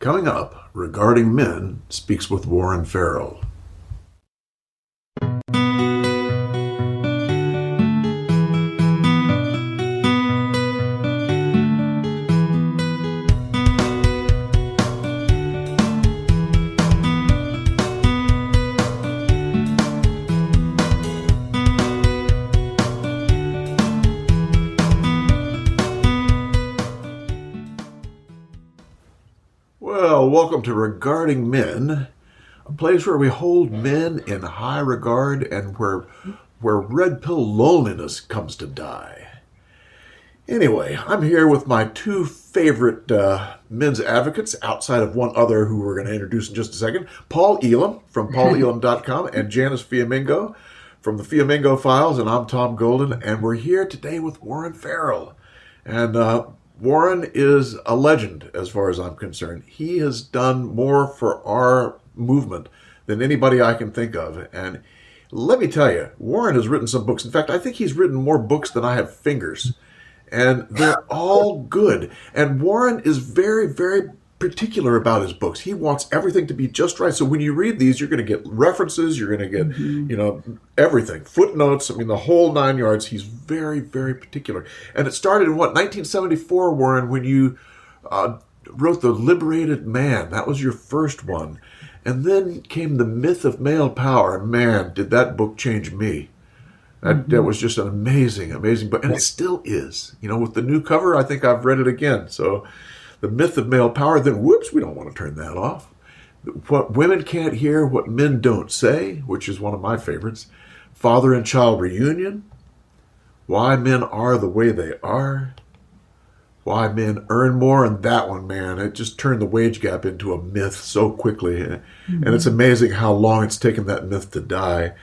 Coming up, Regarding Men speaks with Warren Farrell. Well, welcome to Regarding Men, a place where we hold men in high regard and where red pill loneliness comes to die. Anyway, I'm here with my two favorite men's advocates outside of one other who we're going to introduce in just a second. Paul Elam from paulelam.com and Janice Fiamingo from the Fiamingo Files, and I'm Tom Golden, and we're here today with Warren Farrell. And Warren is a legend as far as I'm concerned. He has done more for our movement than anybody I can think of. And let me tell you, Warren has written some books. In fact, I think he's written more books than I have fingers. And they're all good. And Warren is very, very particular about his books. He wants everything to be just right. So when you read these, you're going to get references, you're going to get, everything, footnotes, the whole 9 yards. He's very, very particular. And it started in 1974, Warren, when you wrote The Liberated Man. That was your first one. And then came The Myth of Male Power. Man, did that book change me. That was just an amazing, amazing book. And it still is. With the new cover, I think I've read it again. So The Myth of Male Power, then whoops, we don't want to turn that off. What Women Can't Hear, What Men Don't Say, which is one of my favorites. Father and Child Reunion. Why Men Are the Way They Are. Why Men Earn More. And that one, man, it just turned the wage gap into a myth so quickly. And it's amazing how long it's taken that myth to die.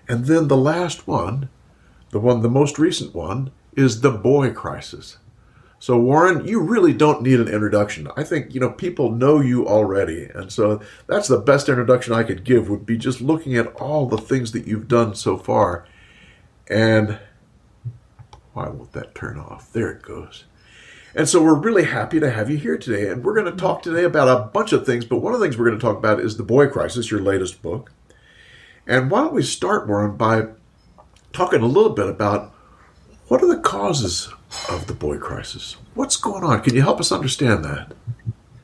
And then the last one, the most recent one, is The Boy Crisis. So, Warren, you really don't need an introduction. I think, people know you already. And so that's the best introduction I could give, would be just looking at all the things that you've done so far. And why won't that turn off? There it goes. And so we're really happy to have you here today. And we're going to talk today about a bunch of things. But one of the things we're going to talk about is The Boy Crisis, your latest book. And why don't we start, Warren, by talking a little bit about what are the causes of the boy crisis? What's going on? Can you help us understand that?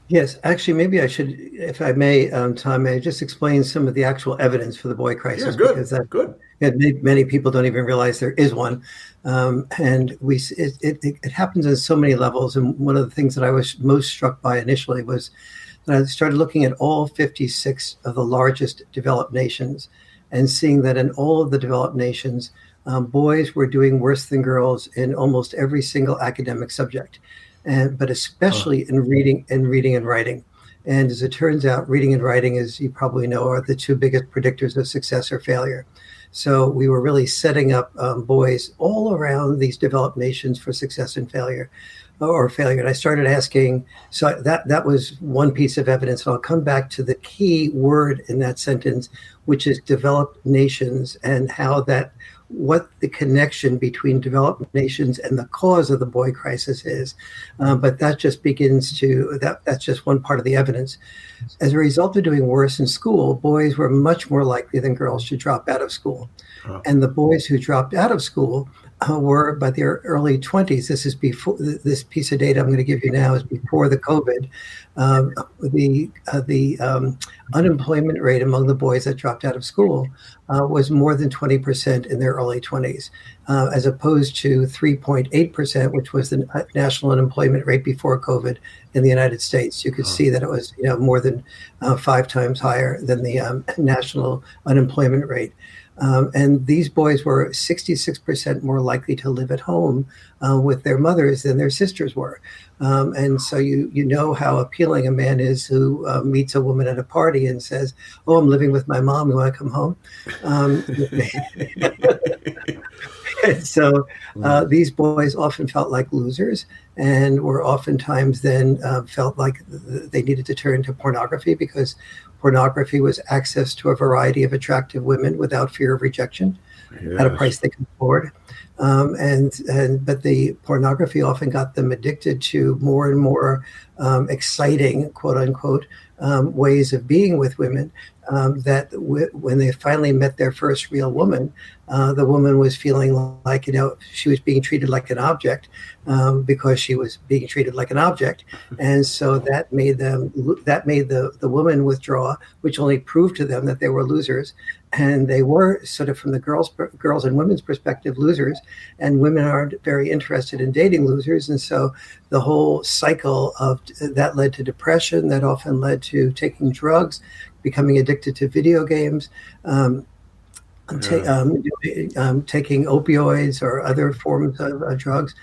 Yes, actually, maybe I should, if I may, Tom, may I just explain some of the actual evidence for the boy crisis? Yeah, good. Because good. Many people don't even realize there is one, and it happens on so many levels. And one of the things that I was most struck by initially was that I started looking at all 56 of the largest developed nations, and seeing that in all of the developed nations, boys were doing worse than girls in almost every single academic subject, but especially in reading and writing. And as it turns out, reading and writing, as you probably know, are the two biggest predictors of success or failure. So we were really setting up boys all around these developed nations for success and failure. And I started asking, so that was one piece of evidence. And I'll come back to the key word in that sentence, which is developed nations, and what the connection between developed nations and the cause of the boy crisis is. But that just that's just one part of the evidence. As a result of doing worse in school, boys were much more likely than girls to drop out of school. And the boys who dropped out of school were by their early 20s. This is before, this piece of data I'm going to give you now is before the COVID. The unemployment rate among the boys that dropped out of school was more than 20% in their early 20s, as opposed to 3.8%, which was the national unemployment rate before COVID in the United States. You could see that it was more than 5 times higher than the national unemployment rate. And these boys were 66% more likely to live at home with their mothers than their sisters were. And so you know how appealing a man is who meets a woman at a party and says, "Oh, I'm living with my mom. You want to come home?" And so these boys often felt like losers, and were oftentimes then felt like they needed to turn to pornography, because pornography was access to a variety of attractive women without fear of rejection at a price they could afford. But the pornography often got them addicted to more and more exciting, quote unquote, ways of being with women, when they finally met their first real woman, the woman was feeling like, she was being treated like an object, because she was being treated like an object. And so that made the woman withdraw, which only proved to them that they were losers. And they were sort of, from the girls and women's perspective, losers, and women aren't very interested in dating losers. And so the whole cycle of that led to depression, that often led to taking drugs, becoming addicted to video games, taking opioids or other forms of drugs.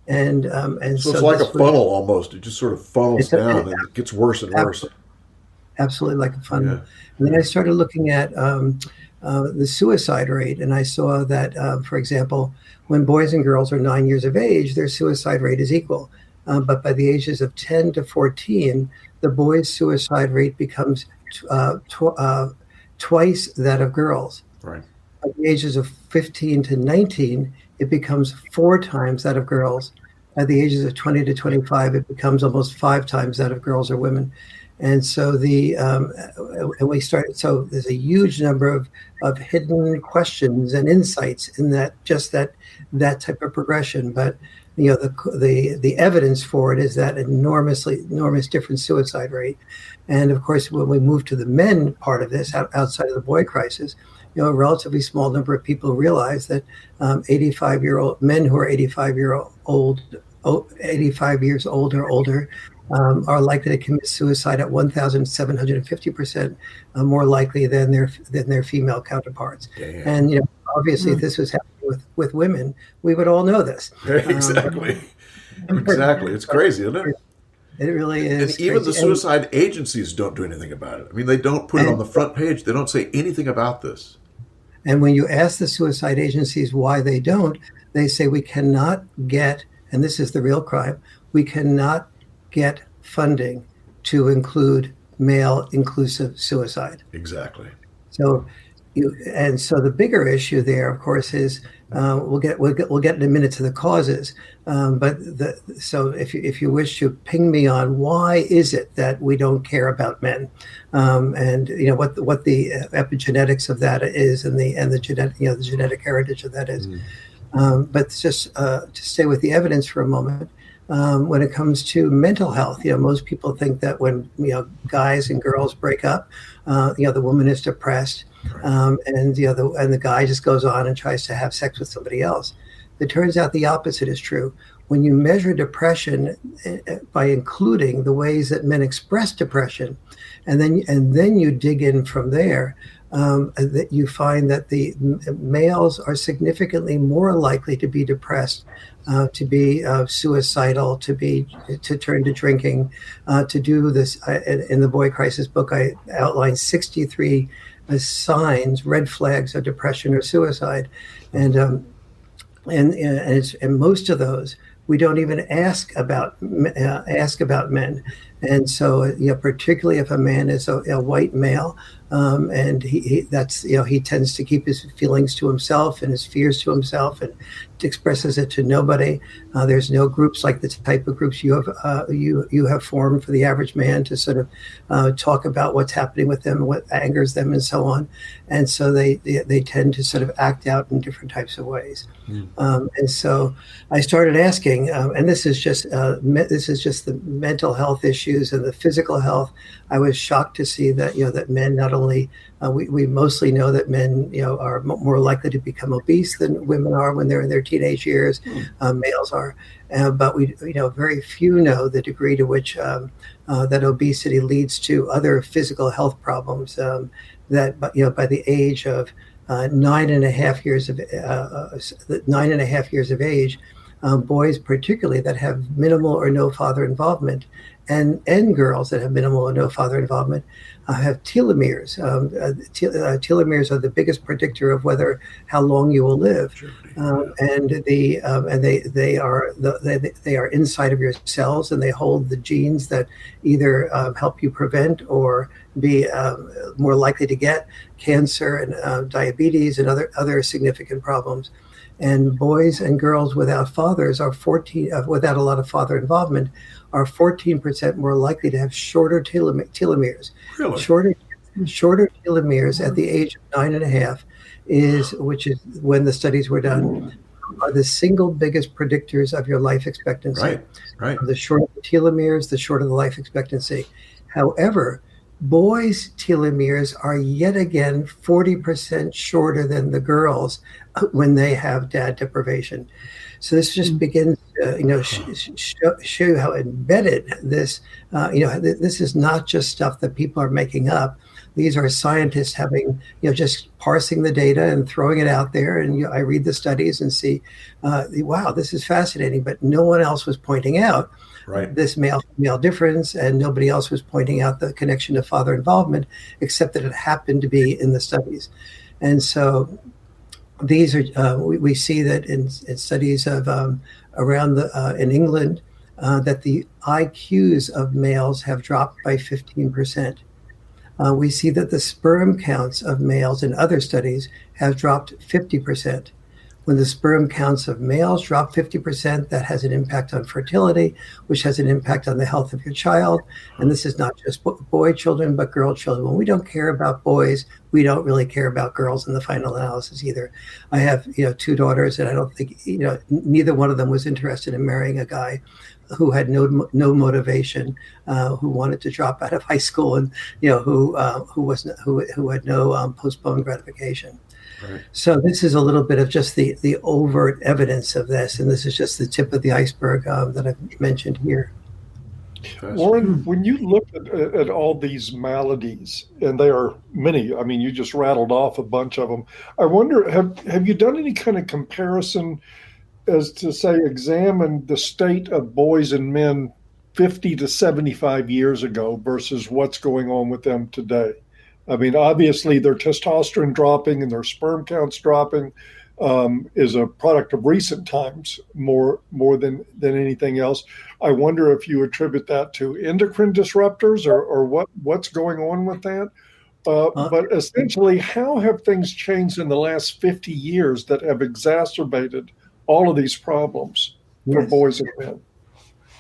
And so it's like a funnel almost. It just sort of funnels down and it gets worse and worse. Absolutely like a funnel. Yeah. And then I started looking at the suicide rate, and I saw that, for example, when boys and girls are 9 years of age, their suicide rate is equal. But by the ages of 10 to 14, the boys' suicide rate becomes twice that of girls. Right. At the ages of 15 to 19, it becomes 4 times that of girls. At the ages of 20 to 25, it becomes almost 5 times that of girls or women. And so so there's a huge number of hidden questions and insights in that type of progression. But the evidence for it is that enormous different suicide rate. And of course, when we move to the men part of this, outside of the boy crisis, a relatively small number of people realize that 85-year-old men who are 85 years old or older are likely to commit suicide at 1,750% more likely than their female counterparts. Damn. And obviously, if this was happening with women, we would all know this. Exactly. Exactly. It's crazy, isn't it? It really is. And even crazy. the suicide agencies don't do anything about it. I mean, they don't put it on the front page. They don't say anything about this. And when you ask the suicide agencies why they don't, they say we cannot get, and this is the real crime, we cannot get funding to include male inclusive suicide. Exactly. So the bigger issue there, of course, is we'll get in a minute to the causes. So if you wish to ping me on why is it that we don't care about men, and what the epigenetics of that is, and the genetic heritage of that is. But just to stay with the evidence for a moment. When it comes to mental health, most people think that when guys and girls break up, the woman is depressed, and the guy just goes on and tries to have sex with somebody else. It turns out the opposite is true. When you measure depression by including the ways that men express depression, and then you dig in from there, that you find that the males are significantly more likely to be depressed, to be suicidal, to turn to drinking, to do this. In the Boy Crisis book, I outlined 63 signs, red flags of depression or suicide, and most of those we don't even ask about men. And so, particularly if a man is a white male, and he tends to keep his feelings to himself and his fears to himself, and expresses it to nobody. There's no groups like the type of groups you have formed for the average man to sort of talk about what's happening with them, what angers them, and so on. And so they tend to sort of act out in different types of ways. And so I started asking, and this is just the mental health issues and the physical health. I was shocked to see that that men not only we mostly know that men are more likely to become obese than women are when they're in their teenage years. Males are, but we very few know the degree to which that obesity leads to other physical health problems. That by the age of 9.5 years of age, boys particularly that have minimal or no father involvement, and girls that have minimal or no father involvement, have telomeres. Telomeres are the biggest predictor of how long you will live, and they are inside of your cells, and they hold the genes that either help you prevent or be more likely to get cancer and diabetes and other significant problems. And boys and girls without fathers are without a lot of father involvement, are 14% more likely to have shorter telomeres. Really? Shorter telomeres at the age of 9.5 which is when the studies were done, are the single biggest predictors of your life expectancy. Right. Right. The shorter the telomeres, the shorter the life expectancy. However, boys' telomeres are yet again 40% shorter than the girls when they have dad deprivation. So this just begins to, show you how embedded this. This is not just stuff that people are making up. These are scientists having, just parsing the data and throwing it out there. And I read the studies and see, wow, this is fascinating. But no one else was pointing out this male-female difference, and nobody else was pointing out the connection to father involvement, except that it happened to be in the studies. And so these are we see that in studies of around in England that the IQs of males have dropped by 15%. We see that the sperm counts of males in other studies have dropped 50%. When the sperm counts of males drop 50%, that has an impact on fertility, which has an impact on the health of your child. And this is not just boy children, but girl children. When we don't care about boys, we don't really care about girls in the final analysis either. I have, 2 daughters, and I don't think, neither one of them was interested in marrying a guy who had no motivation, who wanted to drop out of high school, and who had no postponed gratification. Right. So this is a little bit of just the overt evidence of this, and this is just the tip of the iceberg that I've mentioned here. Warren, when you look at all these maladies, and there are many, I mean, you just rattled off a bunch of them. I wonder, have you done any kind of comparison as to, say, examine the state of boys and men 50 to 75 years ago versus what's going on with them today? I mean, obviously their testosterone dropping and their sperm counts dropping is a product of recent times more than anything else. I wonder if you attribute that to endocrine disruptors or what's going on with that. But essentially, how have things changed in the last 50 years that have exacerbated all of these problems for boys and men?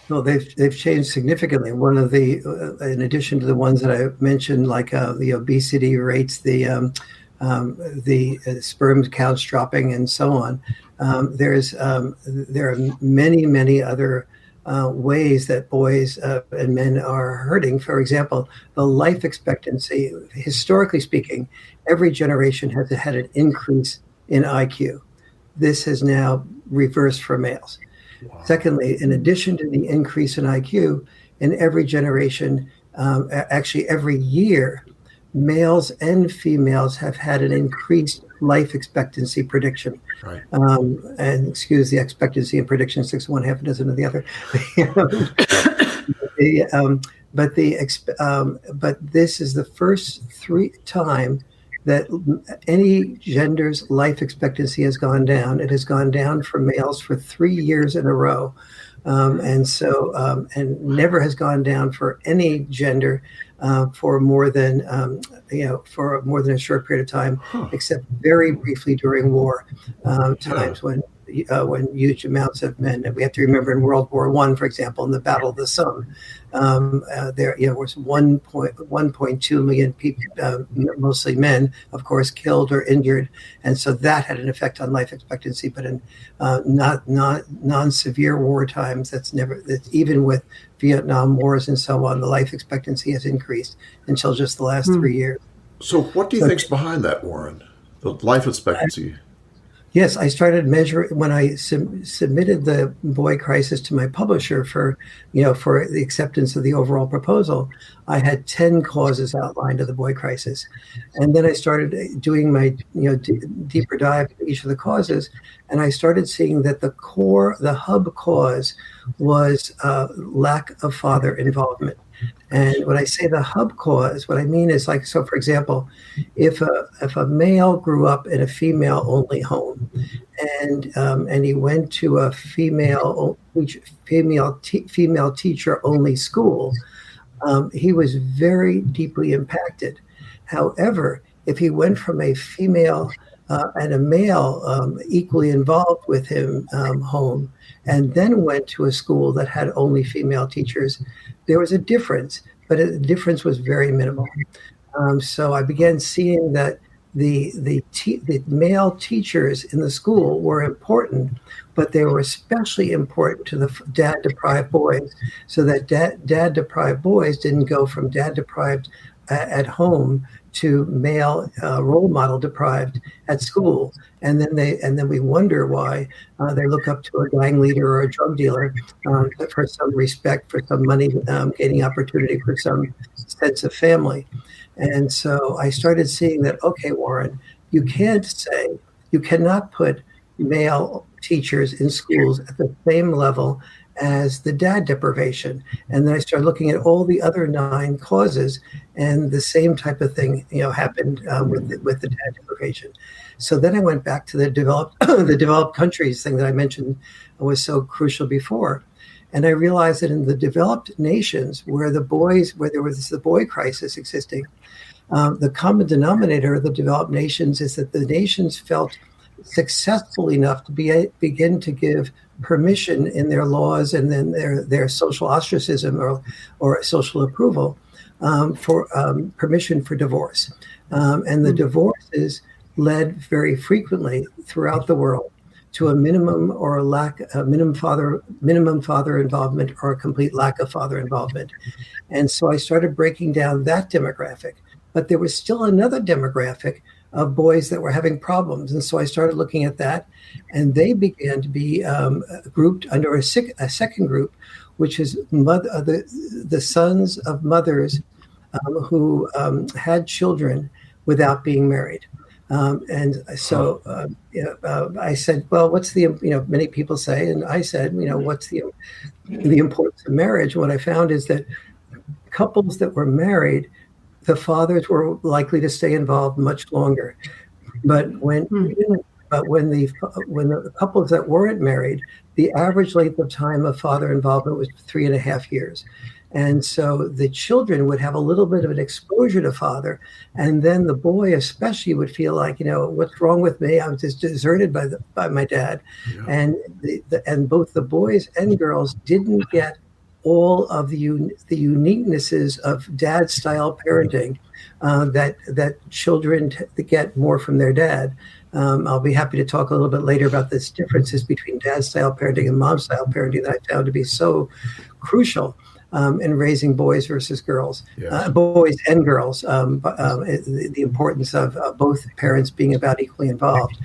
No, they've changed significantly. One of the, in addition to the ones that I mentioned, like the obesity rates, the sperm counts dropping, and so on. There are many other ways that boys and men are hurting. For example, the life expectancy, historically speaking, every generation has had an increase in IQ. This has now reversed for males. Wow. Secondly, in addition to the increase in IQ, in every generation, actually every year, males and females have had an increased life expectancy prediction. Right. And excuse the expectancy and prediction, 6 of one, half a dozen of the other. But this is the first time that any gender's life expectancy has gone down. It has gone down for males for 3 years in a row. And never has gone down for any gender for more than a short period of time, except very briefly during war times when huge amounts of men. And we have to remember in World War I, for example, in the Battle of the Somme, there was 1.2 million people, mostly men, of course, killed or injured, and so that had an effect on life expectancy. But in not non-severe war times, that's even with Vietnam wars and so on, the life expectancy has increased until just the last 3 years. So what do you think's behind that, Warren? The life expectancy? Yes, I started measuring when I submitted the boy crisis to my publisher for the acceptance of the overall proposal. I had 10 causes outlined of the boy crisis, and then I started doing my deeper dive into each of the causes, and I started seeing that the hub cause was lack of father involvement. And when I say the hub cause, what I mean is, like, so for example, if a male grew up in a female-only home, and he went to a female teacher-only school, he was very deeply impacted. However, if he went from a female and a male equally involved with him home, and then went to a school that had only female teachers, there was a difference, but the difference was very minimal. So I began seeing that the male teachers in the school were important, but they were especially important to the dad-deprived boys, so that dad-deprived boys didn't go from dad-deprived at home to male role model deprived at school, and then we wonder why they look up to a gang leader or a drug dealer for some respect, for some money, gaining opportunity, for some sense of family. And so I started seeing that, okay, Warren, you cannot put male teachers in schools at the same level as the dad deprivation. And then I started looking at all the other 9 causes, and the same type of thing, happened with the dad deprivation. So then I went back to the developed countries thing that I mentioned was so crucial before. And I realized that in the developed nations where there was the boy crisis existing, the common denominator of the developed nations is that the nations felt successful enough to begin to give permission in their laws and then their social ostracism or social approval for permission for divorce. And the divorces led very frequently throughout the world to a minimum or minimum father involvement or a complete lack of father involvement. And so I started breaking down that demographic. But there was still another demographic of boys that were having problems. And so I started looking at that, and they began to be grouped under a second group, which is the sons of mothers who had children without being married. And so I said, well, what's many people say, and I said, what's the importance of marriage? And what I found is that couples that were married, the fathers were likely to stay involved much longer. But when the couples that weren't married, the average length of time of father involvement was 3.5 years. And so the children would have a little bit of an exposure to father. And then the boy especially would feel like, what's wrong with me? I was just deserted by my dad. Yeah. And both the boys and girls didn't get all of the uniquenesses of dad-style parenting that children get more from their dad. I'll be happy to talk a little bit later about this differences between dad-style parenting and mom-style parenting that I found to be so crucial in raising boys versus girls, yes. Boys and girls, the importance of both parents being about equally involved.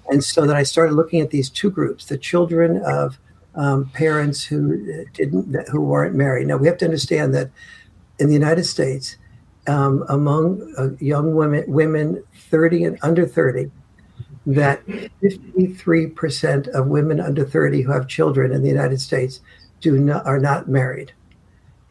And so that I started looking at these 2 groups, the children of parents who weren't married. Now we have to understand that in the United States, among young women 30 and under 30, that 53% of women under 30 who have children in the United States are not married.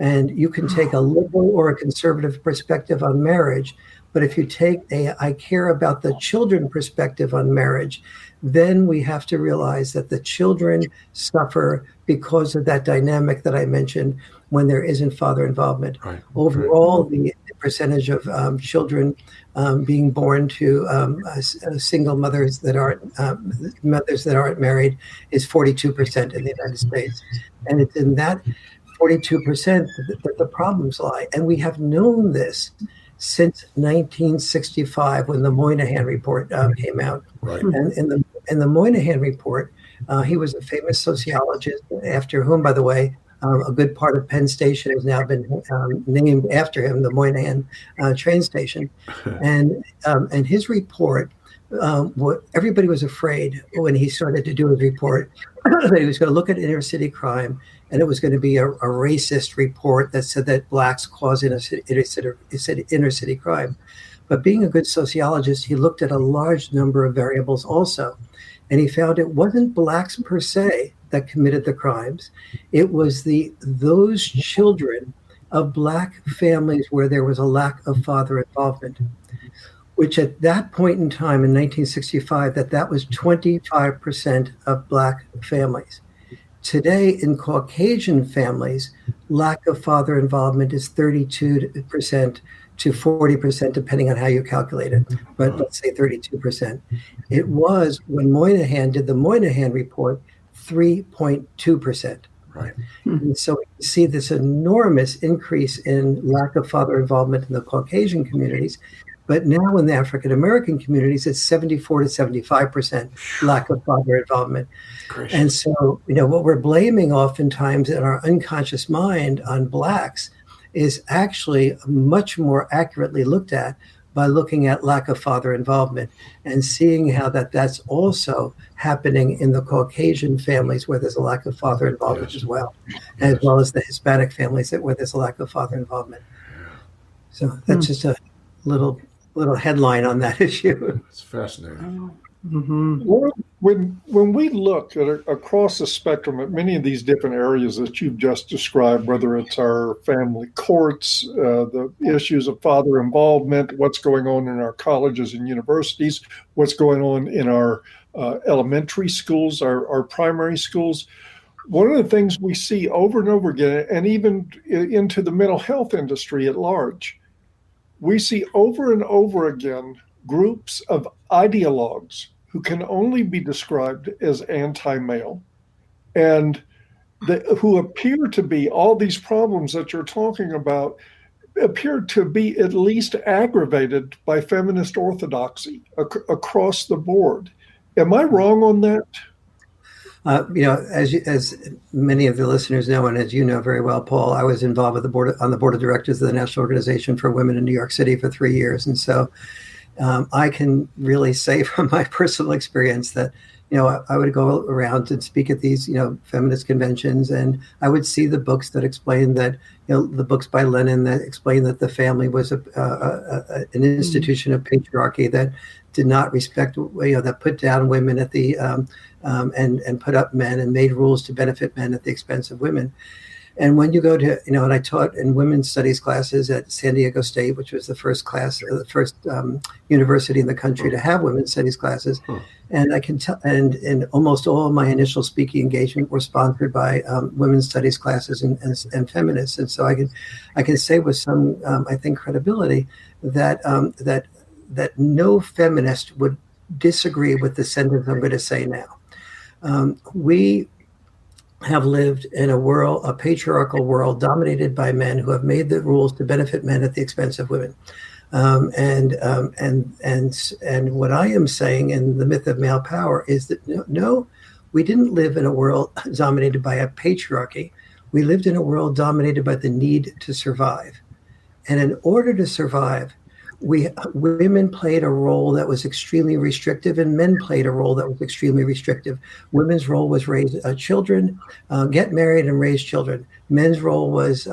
And you can take a liberal or a conservative perspective on marriage, but if you take I care about the children perspective on marriage, then we have to realize that the children suffer because of that dynamic that I mentioned when there isn't father involvement. Right. Overall, the percentage of children being born to single mothers that aren't married is 42% in the United States. And it's in that 42% that the problems lie. And we have known this since 1965 when the Moynihan report came out. Right. And in the Moynihan report, he was a famous sociologist after whom, by the way, a good part of Penn Station has now been named after him, the Moynihan train station. And his report, everybody was afraid when he started to do his report that he was going to look at inner city crime and it was going to be a racist report that said that blacks cause inner city crime. But being a good sociologist, he looked at a large number of variables also. And he found it wasn't blacks per se that committed the crimes. It was those children of black families where there was a lack of father involvement, which at that point in time in 1965, that was 25% of black families. Today in Caucasian families, lack of father involvement is 32% to 40%, depending on how you calculate it, but let's say 32%. It was, when Moynihan did the Moynihan report, 3.2%. Right. And so we see this enormous increase in lack of father involvement in the Caucasian communities. But now in the African American communities, it's 74 to 75% lack of father involvement. Gracious. And so, what we're blaming oftentimes in our unconscious mind on Blacks is actually much more accurately looked at by looking at lack of father involvement and seeing how that's also happening in the Caucasian families where there's a lack of father involvement as well as the Hispanic families where there's a lack of father involvement. So that's just a little headline on that issue. It's fascinating. Well, when we look at across the spectrum at many of these different areas that you've just described, whether it's our family courts, the issues of father involvement, what's going on in our colleges and universities, what's going on in our elementary schools, our primary schools, one of the things we see over and over again, and even into the mental health industry at large, we see over and over again groups of ideologues who can only be described as anti-male and who appear to be, all these problems that you're talking about appear to be at least aggravated by feminist orthodoxy across the board. Am I wrong on that? As many of the listeners know, and as you know very well, Paul, I was involved with on the board of directors of the National Organization for Women in New York City for 3 years. And so I can really say from my personal experience that, I would go around and speak at these, feminist conventions, and I would see the books that explain that, the books by Lenin that explain that the family was an institution of patriarchy that did not respect, that put down women at the and put up men and made rules to benefit men at the expense of women. And when you go to, and I taught in women's studies classes at San Diego State, which was the first university in the country to have women's studies classes. And I can tell, and almost all of my initial speaking engagement were sponsored by women's studies classes and feminists. And so I can say with some, I think, credibility that no feminist would disagree with the sentence I'm going to say now. We have lived in a patriarchal world dominated by men who have made the rules to benefit men at the expense of women. And what I am saying in the myth of male power is that no, we didn't live in a world dominated by a patriarchy. We lived in a world dominated by the need to survive. And in order to survive, women played a role that was extremely restrictive, and men played a role that was extremely restrictive. Women's role was raise children, get married and raise children. Men's role was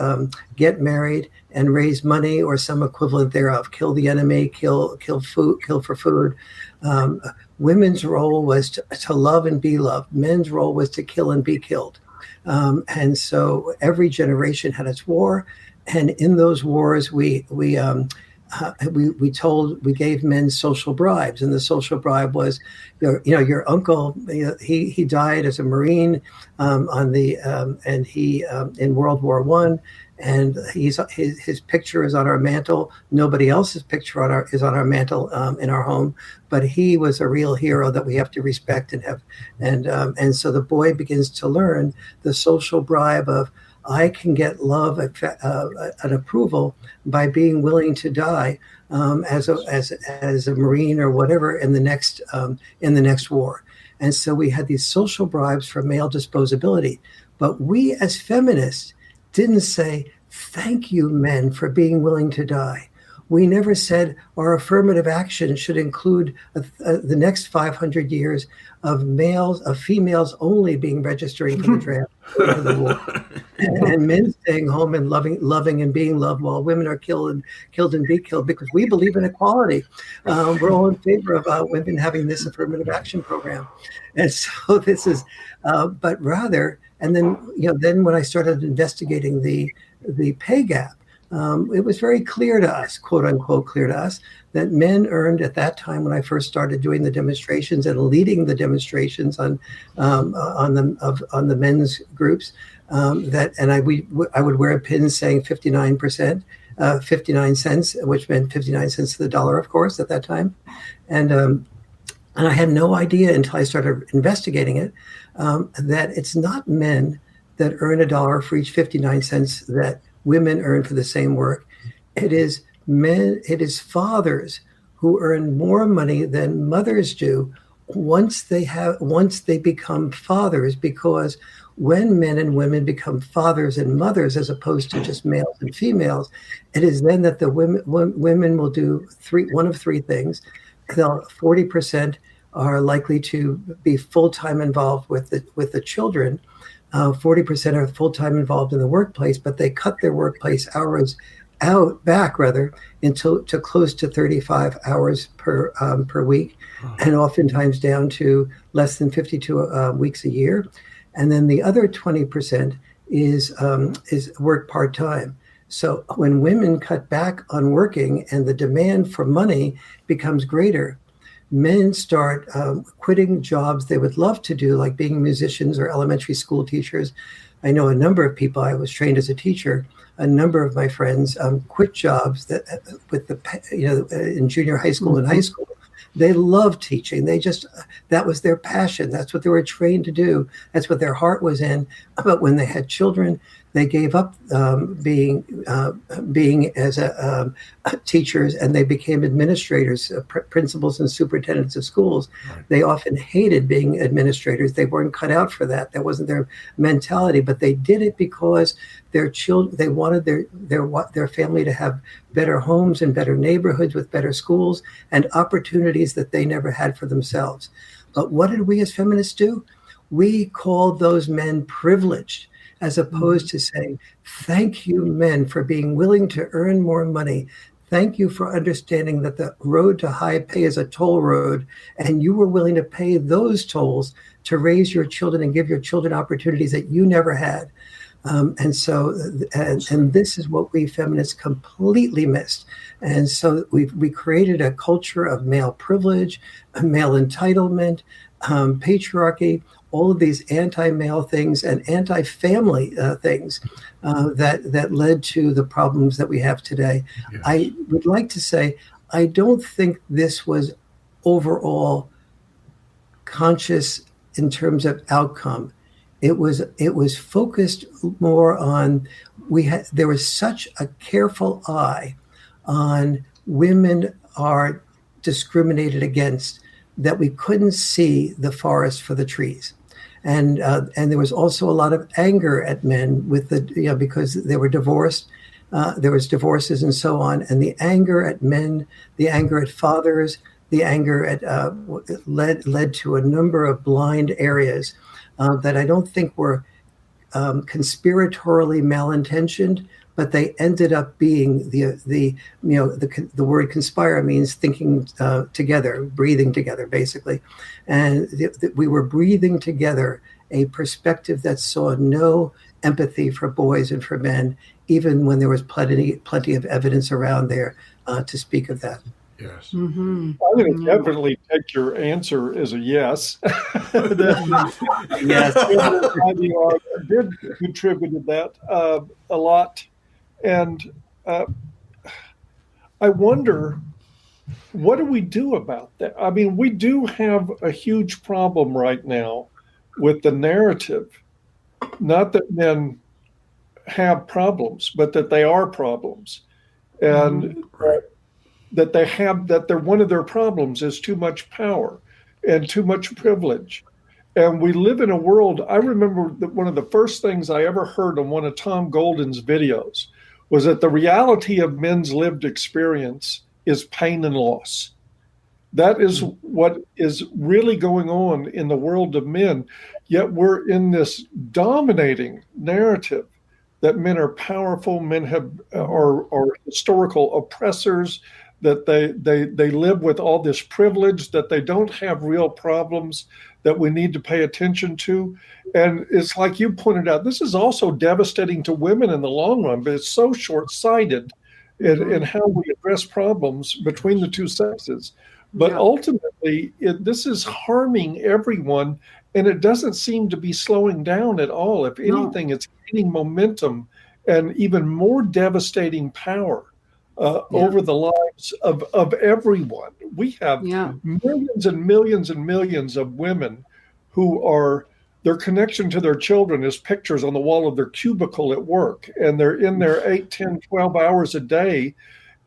get married and raise money or some equivalent thereof. Kill the enemy, kill for food. Women's role was to love and be loved. Men's role was to kill and be killed. And so every generation had its war, and in those wars we gave men social bribes, and the social bribe was, your uncle, he died as a Marine and he in World War I, and his picture is on our mantle. Nobody else's picture is on our mantle in our home, but he was a real hero that we have to respect and have, and so the boy begins to learn the social bribe of, I can get love and approval by being willing to die as a Marine or whatever in the next war. And so we had these social bribes for male disposability. But we as feminists didn't say, thank you, men, for being willing to die. We never said our affirmative action should include the next 500 years of females only being registering for the draft, for the war, and men staying home and loving and being loved while women are killed and be killed, because we believe in equality. We're all in favor of women having this affirmative action program, and so this is, but rather, and then when I started investigating the pay gap. It was very clear to us, quote unquote, clear to us, that men earned at that time when I first started doing the demonstrations and leading the demonstrations on the men's groups, I would wear a pin saying 59%. 59 cents, which meant 59 cents to the dollar, of course, at that time. And I had no idea until I started investigating it, that it's not men that earn $1 for each 59 cents that women earn for the same work. It is men, it is fathers who earn more money than mothers do once they become fathers, because when men and women become fathers and mothers, as opposed to just males and females, it is then that the women will do one of three things. 40% are likely to be full-time involved with the children. 40% are full-time involved in the workplace, but they cut their workplace hours back until to close to 35 hours per week, and oftentimes down to less than 52 weeks a year. And then the other 20% is work part-time. So when women cut back on working and the demand for money becomes greater, men start quitting jobs they would love to do, like being musicians or elementary school teachers. I know a number of people. I was trained as a teacher. A number of my friends quit jobs that in junior high school and high school. They loved teaching. That was their passion. That's what they were trained to do. That's what their heart was in. But when they had children, they gave up being as teachers, and they became administrators, principals and superintendents of schools. Right. They often hated being administrators. They weren't cut out for that. That wasn't their mentality, but they did it because their children, they wanted their family to have better homes and better neighborhoods with better schools and opportunities that they never had for themselves. But what did we as feminists do? We called those men privileged, as opposed to saying, thank you, men, for being willing to earn more money. Thank you for understanding that the road to high pay is a toll road, and you were willing to pay those tolls to raise your children and give your children opportunities that you never had. And this is what we feminists completely missed. And so we created a culture of male privilege, male entitlement, patriarchy, all of these anti-male things and anti-family things that led to the problems that we have today. Yes. I would like to say, I don't think this was overall conscious in terms of outcome. It was focused more on, there was such a careful eye on women are discriminated against that we couldn't see the forest for the trees. And there was also a lot of anger at men because they were divorced. There was divorces and so on. And the anger at men, the anger at fathers, the anger at led to a number of blind areas that I don't think were conspiratorially malintentioned, but they ended up being the word conspire means thinking together, breathing together, basically. And we were breathing together a perspective that saw no empathy for boys and for men, even when there was plenty of evidence around there to speak of that. Yes. Mm-hmm. I'm going to definitely take your answer as a yes. Yes. I did contribute to that a lot. And I wonder, what do we do about that? I mean, we do have a huge problem right now with the narrative, not that men have problems, but that they are problems. And that one of their problems is too much power and too much privilege. And we live in a world, I remember that one of the first things I ever heard on one of Tom Golden's videos was that the reality of men's lived experience is pain and loss. That is what is really going on in the world of men. Yet we're in this dominating narrative that men are powerful, men are historical oppressors, that they live with all this privilege, that they don't have real problems that we need to pay attention to. And it's like you pointed out, this is also devastating to women in the long run, but it's so short-sighted in how we address problems between the two sexes. But ultimately, this is harming everyone, and it doesn't seem to be slowing down at all. If anything, it's gaining momentum and even more devastating power. over the lives of everyone. We have millions and millions and millions of women who are, their connection to their children is pictures on the wall of their cubicle at work. And they're in there 8, 10, 12 hours a day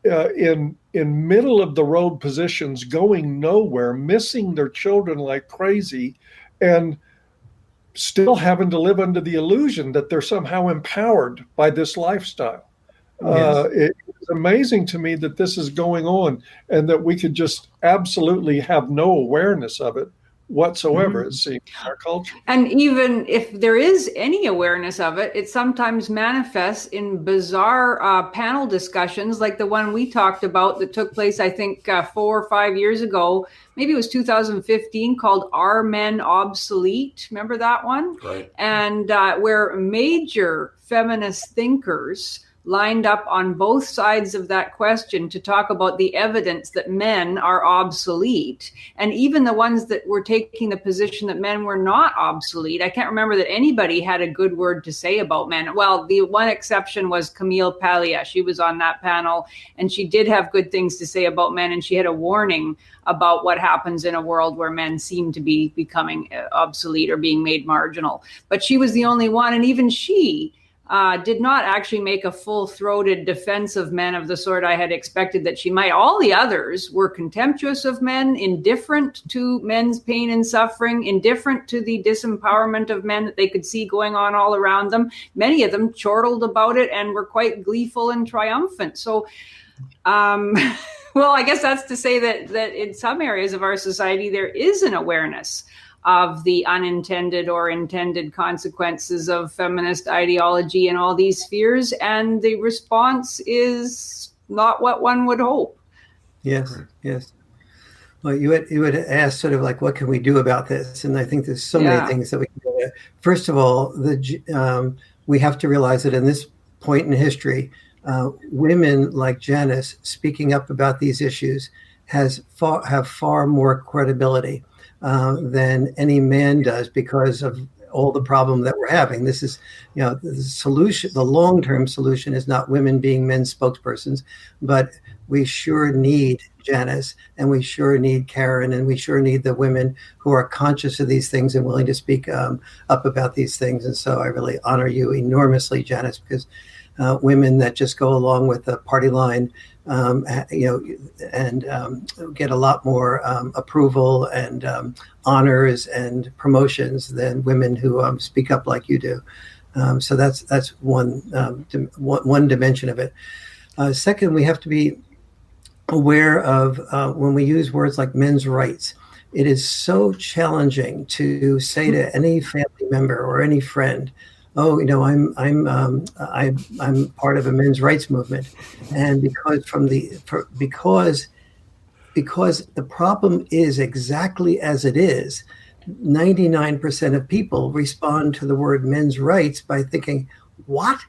in middle of the road positions, going nowhere, missing their children like crazy, and still having to live under the illusion that they're somehow empowered by this lifestyle. Yes. It's amazing to me that this is going on and that we could just absolutely have no awareness of it whatsoever, it seems, in our culture. And even if there is any awareness of it, it sometimes manifests in bizarre panel discussions like the one we talked about that took place, I think, 4 or 5 years ago. Maybe it was 2015, called Are Men Obsolete? Remember that one? Right. And where major feminist thinkers lined up on both sides of that question to talk about the evidence that men are obsolete. And even the ones that were taking the position that men were not obsolete, I can't remember that anybody had a good word to say about men. Well, the one exception was Camille Paglia. She was on that panel, and she did have good things to say about men, and she had a warning about what happens in a world where men seem to be becoming obsolete or being made marginal. But she was the only one, and even she did not actually make a full-throated defense of men of the sort I had expected that she might. All the others were contemptuous of men, indifferent to men's pain and suffering, indifferent to the disempowerment of men that they could see going on all around them. Many of them chortled about it and were quite gleeful and triumphant. So, well, I guess that's to say that in some areas of our society, there is an awareness of the unintended or intended consequences of feminist ideology in all these spheres, and the response is not what one would hope. Yes, yes. Well, you had asked sort of like, what can we do about this? And I think there's so many things that we can do. First of all, we have to realize that in this point in history, women like Janice speaking up about these issues have far more credibility than any man does, because of all the problem that we're having. This is, the solution, the long-term solution is not women being men's spokespersons, but we sure need Janice, and we sure need Karen, and we sure need the women who are conscious of these things and willing to speak up about these things. And so I really honor you enormously, Janice, because women that just go along with the party line, and get a lot more approval and honors and promotions than women who speak up like you do. So that's one dimension of it. Second, we have to be aware of when we use words like men's rights. It is so challenging to say to any family member or any friend, "Oh, I'm part of a men's rights movement," and because the problem is exactly as it is, 99% of people respond to the word men's rights by thinking, "What?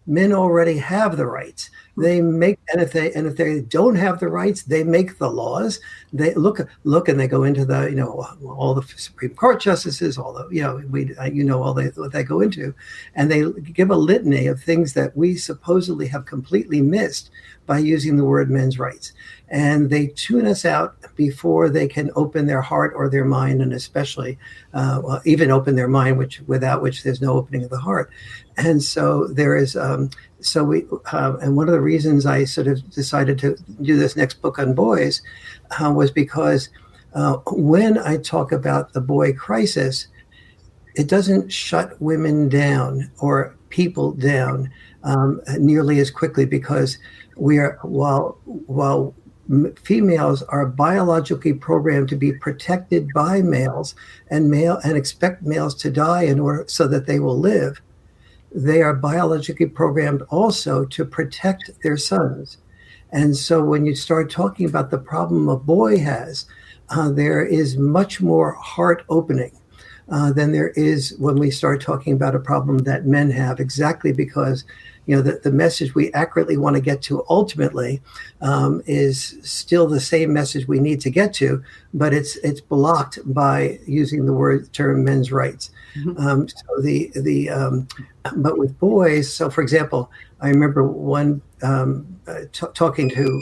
Men already have the rights. They make, and if they don't have the rights, they make the laws. They look, and they go into the, all the Supreme Court justices, all the, what they go into, and they give a litany of things that we supposedly have completely missed by using the word men's rights. And they tune us out before they can open their heart or their mind, and especially even open their mind, without which there's no opening of the heart. And so there is, and one of the reasons I sort of decided to do this next book on boys was because when I talk about the boy crisis, it doesn't shut women down or people down nearly as quickly, because we are, while females are biologically programmed to be protected by males and expect males to die in order so that they will live, they are biologically programmed also to protect their sons. And so when you start talking about the problem a boy has, there is much more heart opening than there is when we start talking about a problem that men have, exactly because the message we accurately want to get to ultimately is still the same message we need to get to, but it's blocked by using the term men's rights. Mm-hmm. But with boys, so for example, I remember one talking to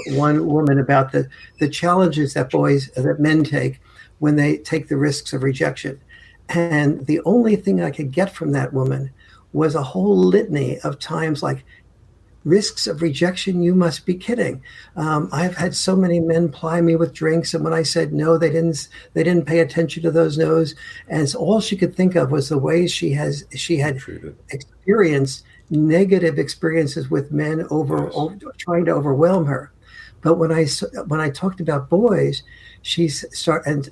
one woman about the challenges that men take when they take the risks of rejection. And the only thing I could get from that woman was a whole litany of times like, risks of rejection, you must be kidding. I've had so many men ply me with drinks, and when I said no, they didn't pay attention to those no's. And so all she could think of was the ways she had experienced negative experiences with men over trying to overwhelm her. But when I talked about boys,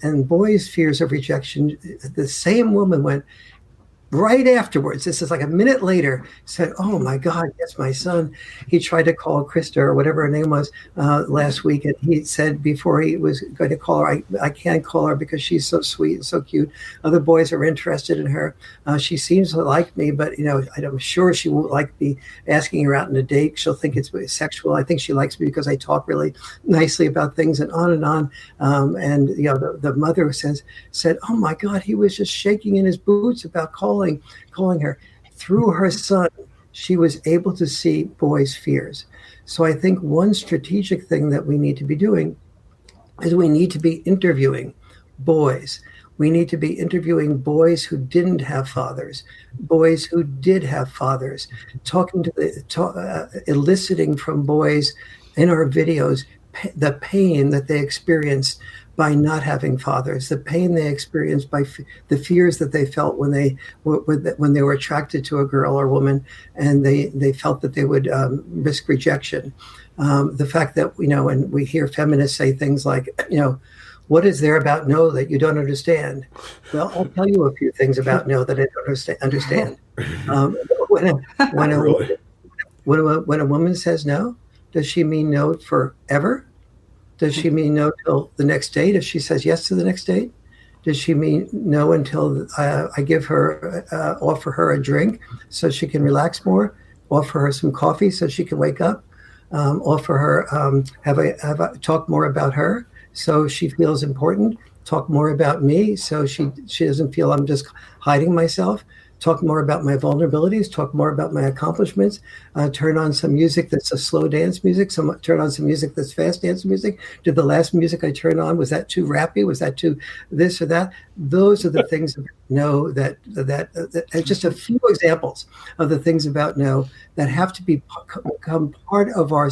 and boys' fears of rejection, the same woman went right afterwards. This is like a minute later, said, "Oh my God, yes, my son. He tried to call Krista or whatever her name was last week, and he said before he was going to call her, I can't call her because she's so sweet and so cute. Other boys are interested in her. She seems to like me, but I'm sure she won't like me asking her out on a date. She'll think it's sexual. I think she likes me because I talk really nicely about things," and on and on. And the mother said, "Oh my God, he was just shaking in his boots about calling her." Through her son, she was able to see boys' fears. So I think one strategic thing that we need to be doing is we need to be interviewing boys. We need to be interviewing boys who didn't have fathers, boys who did have fathers, eliciting from boys in our videos the pain that they experienced by not having fathers, the pain they experienced by the fears that they felt when they were attracted to a girl or woman, and they felt that they would risk rejection. The fact that and we hear feminists say things like, "What is there about no that you don't understand?" Well, I'll tell you a few things about no that I don't understand. When a woman says no, does she mean no forever? Does she mean no till the next date if she says yes to the next date? Does she mean no until I offer her a drink so she can relax more, offer her some coffee so she can wake up, offer her talk more about her so she feels important, talk more about me so she doesn't feel I'm just hiding myself, talk more about my vulnerabilities, talk more about my accomplishments, turn on some music that's a slow dance music, turn on some music that's fast dance music. Did the last music I turned on, was that too rappy? Was that too this or that? Those are the things that no, that just a few examples of the things about no that have to become part of our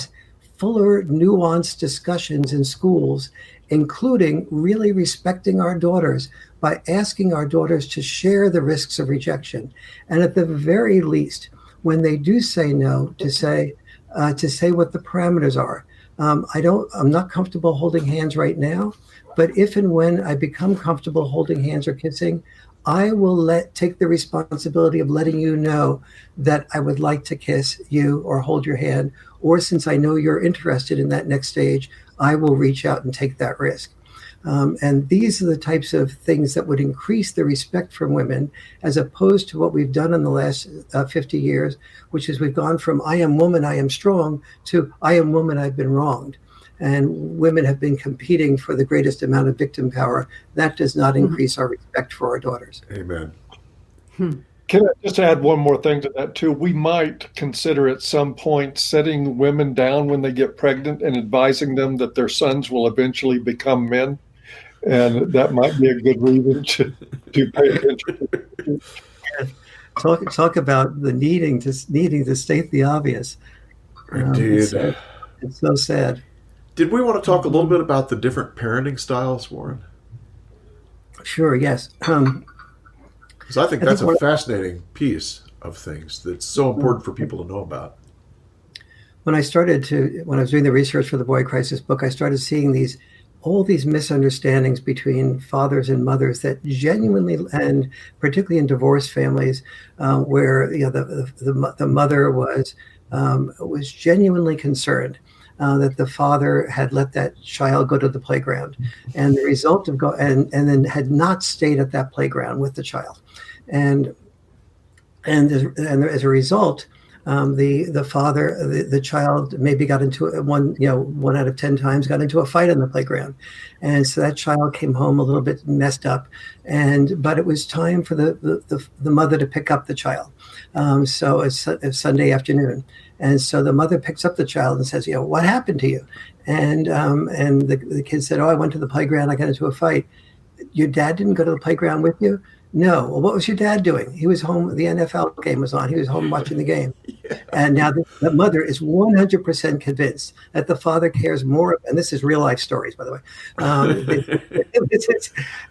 fuller, nuanced discussions in schools, including really respecting our daughters by asking our daughters to share the risks of rejection. And at the very least, when they do say no, to say what the parameters are. I'm not comfortable holding hands right now, but if and when I become comfortable holding hands or kissing, I will take the responsibility of letting you know that I would like to kiss you or hold your hand, or since I know you're interested in that next stage, I will reach out and take that risk. And these are the types of things that would increase the respect for women, as opposed to what we've done in the last 50 years, which is we've gone from I am woman, I am strong, to I am woman, I've been wronged. And women have been competing for the greatest amount of victim power. That does not increase our respect for our daughters. Amen. Can I just add one more thing to that, too? We might consider at some point setting women down when they get pregnant and advising them that their sons will eventually become men. And that might be a good reason to pay attention. Talk about the needing to state the obvious. Indeed. It's so sad. Did we want to talk a little bit about the different parenting styles, Warren? Sure, yes. Because I think that's a fascinating piece of things that's so important for people to know about. When I was doing the research for the Boy Crisis book, I started seeing all these misunderstandings between fathers and mothers that genuinely, and particularly in divorced families, where the mother was genuinely concerned that the father had let that child go to the playground, and the result of and then had not stayed at that playground with the child, and as a result, The father, the child maybe got into one out of 10 times got into a fight on the playground, and so that child came home a little bit messed up, but it was time for the mother to pick up the child. So it's Sunday afternoon, and so the mother picks up the child and says, what happened to you? And the kid said, I went to the playground. I got into a fight. Your dad didn't go to the playground with you? No. Well, what was your dad doing? He was home. The NFL game was on. He was home watching the game. Yeah. And now the mother is 100% convinced that the father cares more. And this is real life stories, by the way.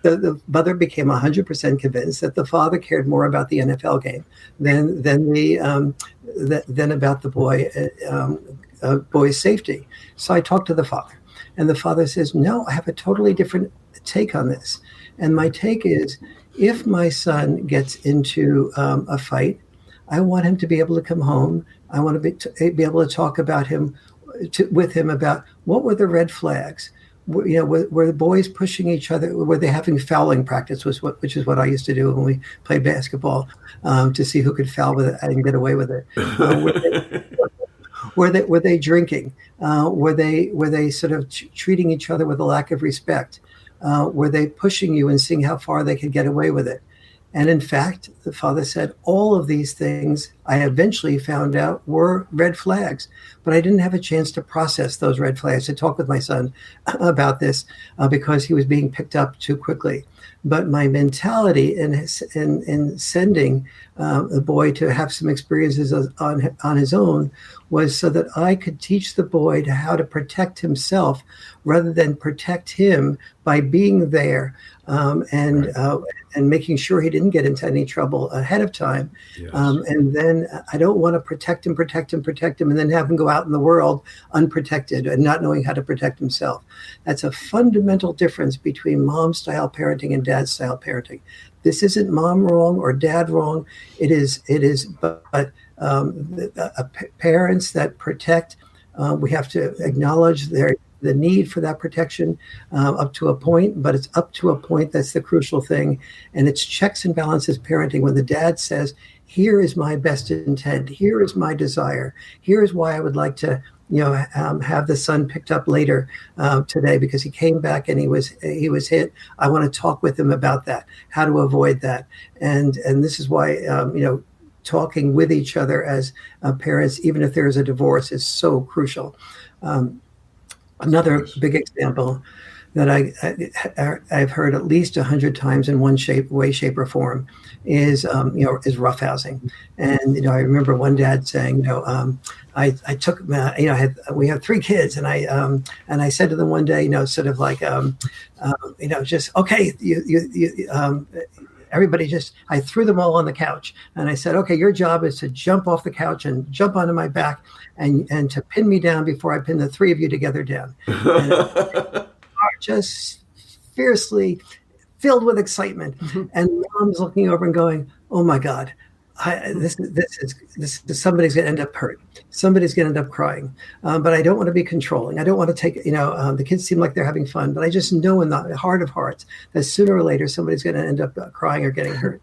The mother became 100% convinced that the father cared more about the NFL game than about the boy's safety. So I talked to the father, and the father says, no, I have a totally different take on this. And my take is, if my son gets into a fight, I want him to be able to come home. I want to be able to talk about with him about what were the red flags. Were the boys pushing each other? Were they having fouling practice? Which is what I used to do when we played basketball, to see who could foul with it and get away with it. Were they drinking? Were they sort of treating each other with a lack of respect? Were they pushing you and seeing how far they could get away with it? And in fact, the father said, all of these things I eventually found out were red flags, but I didn't have a chance to process those red flags, to talk with my son about this because he was being picked up too quickly. But my mentality in sending the boy to have some experiences on his own was so that I could teach the boy how to protect himself rather than protect him by being there and making sure he didn't get into any trouble ahead of time. Yes. And then I don't want to protect him, and then have him go out in the world unprotected and not knowing how to protect himself. That's a fundamental difference between mom-style parenting and dad-style parenting. This isn't mom wrong or dad wrong. It is parents that protect. We have to acknowledge the need for that protection up to a point, but it's up to a point that's the crucial thing. And it's checks and balances parenting. When the dad says, here is my best intent, here is my desire, here is why I would like to have the son picked up later today because he came back and he was hit. I want to talk with him about that, how to avoid that. And this is why, talking with each other as parents, even if there is a divorce, is so crucial. Another big example that I've heard at least 100 times in one way, shape, or form is roughhousing. And I remember one dad saying, I took we have 3 kids, and I said to them one day, sort of like, just okay, everybody I threw them all on the couch, and I said, okay, your job is to jump off the couch and jump onto my back and to pin me down before I pin the 3 of you together down. And are just fiercely filled with excitement. And mom's looking over and going, oh my God, this is somebody's going to end up hurt. Somebody's going to end up crying. But I don't want to be controlling. I don't want to take, the kids seem like they're having fun, but I just know in the heart of hearts that sooner or later, somebody's going to end up crying or getting hurt.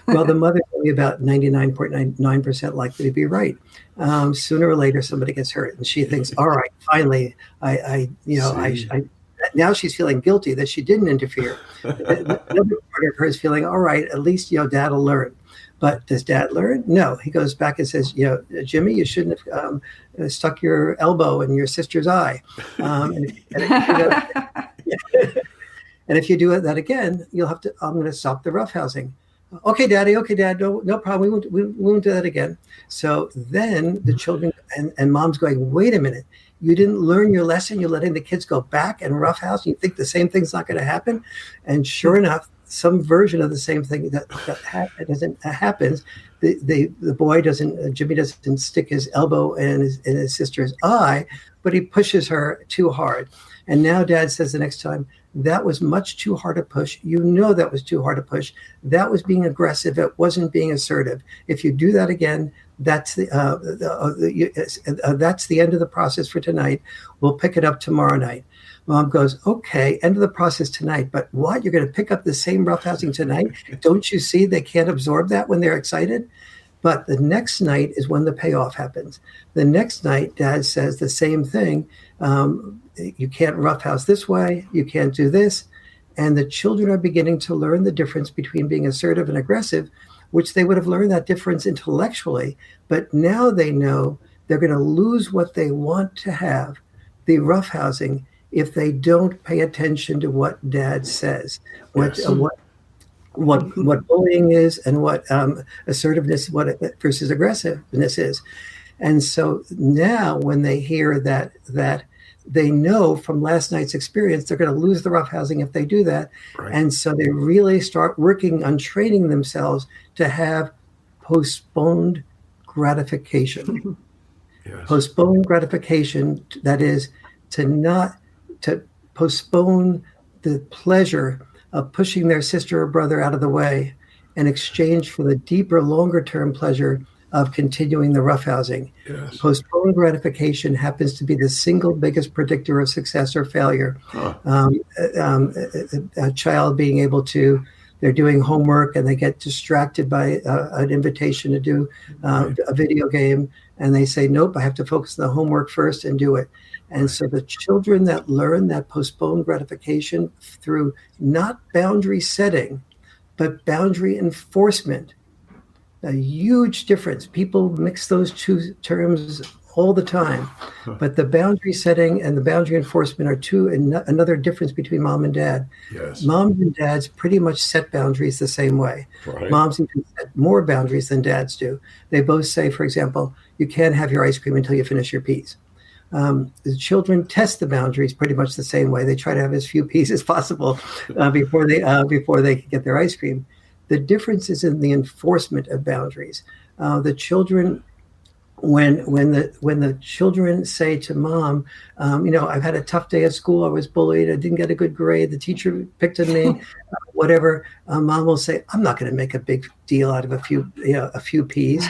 Well, the mother's only about 99.99% likely to be right. Sooner or later, somebody gets hurt, and she thinks, all right, finally, now she's feeling guilty that she didn't interfere. The other part of her is feeling, all right, at least, Dad will learn. But does Dad learn? No. He goes back and says, Jimmy, you shouldn't have stuck your elbow in your sister's eye. And if you do that again, I'm going to stop the roughhousing. Okay, Daddy. Okay, Dad. No problem. We won't do that again. So then the children and mom's going, wait a minute. You didn't learn your lesson. You're letting the kids go back and roughhouse. You think the same thing's not going to happen. And sure enough, some version of the same thing that happens. The boy Jimmy doesn't stick his elbow in his sister's eye, but he pushes her too hard. And now Dad says the next time, that was much too hard to push. That was too hard to push. That was being aggressive. It wasn't being assertive. If you do that again, that's the end of the process for tonight. We'll pick it up tomorrow night. Mom goes, okay, end of the process tonight. But what? You're going to pick up the same roughhousing tonight? Don't you see they can't absorb that when they're excited? But the next night is when the payoff happens. The next night, dad says the same thing. You can't roughhouse this way. You can't do this. And the children are beginning to learn the difference between being assertive and aggressive, which they would have learned that difference intellectually. But now they know they're going to lose what they want to have, the roughhousing, if they don't pay attention to what dad says, what bullying is and what assertiveness versus aggressiveness is. And so now when they hear that they know from last night's experience they're going to lose the roughhousing if they do that. Right. And so they really start working on training themselves to have postponed gratification. Yes. Postponed gratification, that is to postpone the pleasure of pushing their sister or brother out of the way in exchange for the deeper, longer-term pleasure of continuing the roughhousing. Yes. Postponed gratification happens to be the single biggest predictor of success or failure. Huh. A child being able to, they're doing homework and they get distracted by an invitation to do a video game, and they say, nope, I have to focus on the homework first and do it. And so the children that learn that postponed gratification through not boundary setting, but boundary enforcement, a huge difference. People mix those two terms all the time, but the boundary setting and the boundary enforcement are another difference between mom and dad. Yes. Moms and dads pretty much set boundaries the same way. Right. Moms even set more boundaries than dads do. They both say, for example, you can't have your ice cream until you finish your peas. The children test the boundaries pretty much the same way. They try to have as few peas as possible before they can get their ice cream. The difference is in the enforcement of boundaries. The children, when the children say to mom, I've had a tough day at school. I was bullied. I didn't get a good grade. The teacher picked on me. Whatever. Mom will say, I'm not going to make a big deal out of a few peas.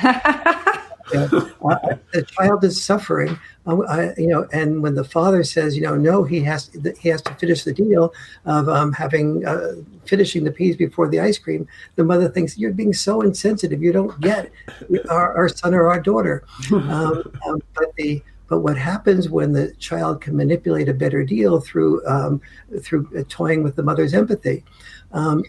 The child is suffering, and when the father says, no, he has to finish the deal of finishing the peas before the ice cream, the mother thinks, you're being so insensitive. You don't get our son or our daughter. But what happens when the child can manipulate a better deal through toying with the mother's empathy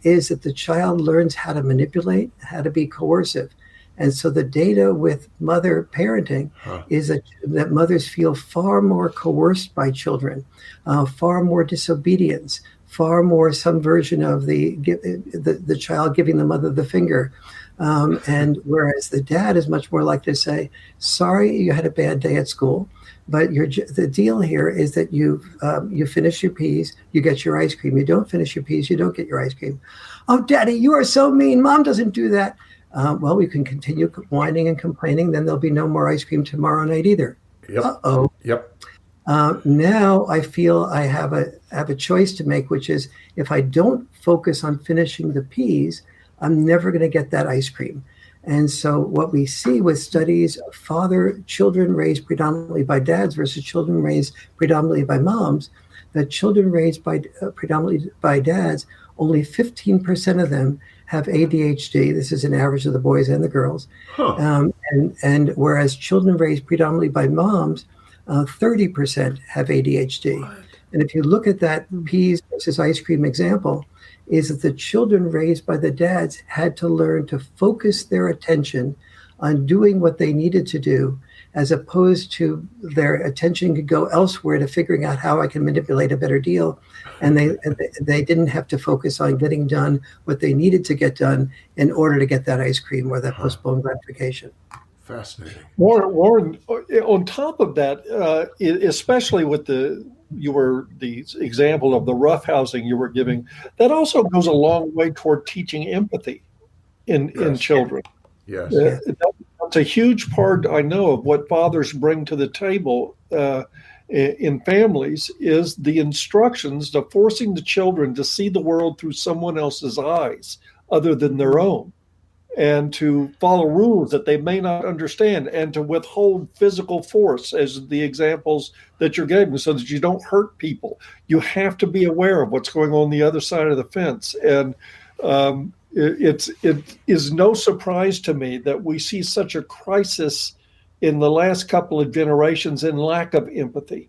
is that the child learns how to manipulate, how to be coercive. And so the data with mother parenting is that mothers feel far more coerced by children, far more disobedience, far more some version of the child giving the mother the finger. And whereas the dad is much more likely to say, sorry, you had a bad day at school, but the deal here is that you finish your peas, you get your ice cream. You don't finish your peas, you don't get your ice cream. Oh, Daddy, you are so mean. Mom doesn't do that. Well, we can continue whining and complaining. Then there'll be no more ice cream tomorrow night either. Yep. Uh-oh. Yep. Now I feel I have a choice to make, which is if I don't focus on finishing the peas, I'm never going to get that ice cream. And so what we see with studies of children raised predominantly by dads versus children raised predominantly by moms, that children raised predominantly by dads, only 15% of them have ADHD. This is an average of the boys and the girls. Huh. And whereas children raised predominantly by moms, 30% have ADHD. What? And if you look at that peas versus ice cream example, is that the children raised by the dads had to learn to focus their attention on doing what they needed to do, as opposed to their attention could go elsewhere to figuring out how I can manipulate a better deal. And they didn't have to focus on getting done what they needed to get done in order to get that ice cream or that postponed gratification. Fascinating. Warren, on top of that, especially with the example of the roughhousing you were giving, that also goes a long way toward teaching empathy in children. Yes. That's a huge part, I know, of what fathers bring to the table in families is the instructions to forcing the children to see the world through someone else's eyes other than their own, and to follow rules that they may not understand, and to withhold physical force as the examples that you're giving so that you don't hurt people. You have to be aware of what's going on the other side of the fence. And it is no surprise to me that we see such a crisis in the last couple of generations in lack of empathy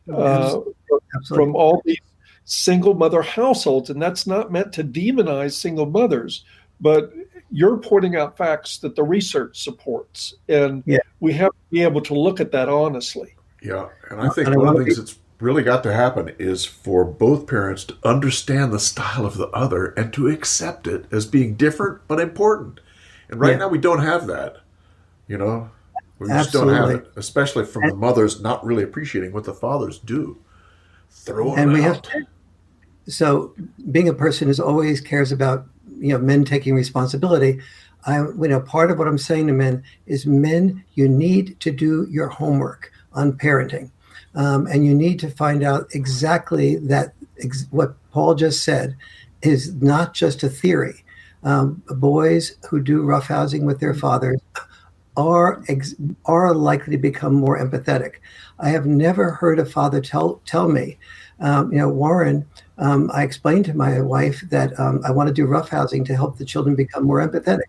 from all these single mother households. And that's not meant to demonize single mothers, but you're pointing out facts that the research supports. And we have to be able to look at that honestly. Yeah. And I think one of the things that's really got to happen is for both parents to understand the style of the other and to accept it as being different but important. And right now we don't have that. We just don't have it, especially from the mothers not really appreciating what the fathers do. So being a person who always cares about men taking responsibility, part of what I'm saying to men is, men, you need to do your homework on parenting. And you need to find out exactly that what Paul just said is not just a theory. Boys who do roughhousing with their fathers are likely to become more empathetic. I have never heard a father tell me, Warren, I explained to my wife that I want to do roughhousing to help the children become more empathetic.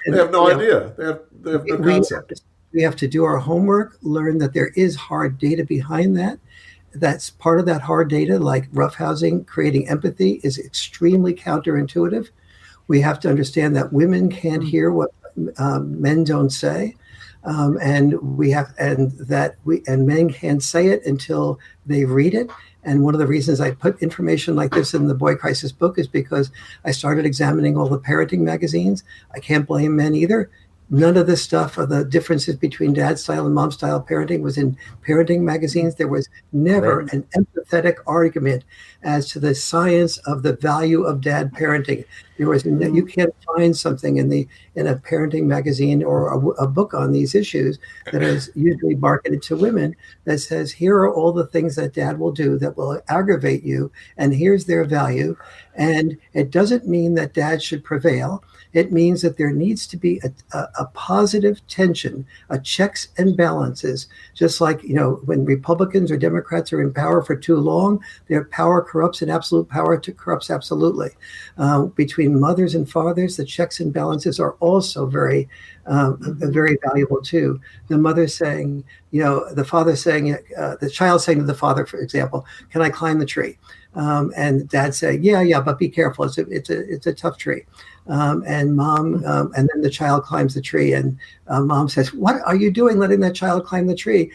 They have no idea. They have no concept. We have to do our homework, learn that there is hard data behind that. That's part of that hard data, like roughhousing, creating empathy, is extremely counterintuitive. We have to understand that women can't hear what men don't say, and men can't say it until they read it. And one of the reasons I put information like this in the Boy Crisis book is because I started examining all the parenting magazines. I can't blame men either. None of this stuff of the differences between dad style and mom style parenting was in parenting magazines. There was never an empathetic argument as to the science of the value of dad parenting. There was you can't find something in a parenting magazine or a book on these issues that is usually marketed to women that says, here are all the things that dad will do that will aggravate you, and here's their value. And it doesn't mean that dad should prevail. It means that there needs to be a positive tension, a checks and balances. Just like, when Republicans or Democrats are in power for too long, their power corrupts and absolute power corrupts absolutely. Between mothers and fathers, the checks and balances are also very, very valuable too. The mother saying, the father saying, the child saying to the father, for example, can I climb the tree? And dad saying, yeah, but be careful. It's a tough tree. And mom, and then the child climbs the tree, and mom says, what are you doing letting that child climb the tree?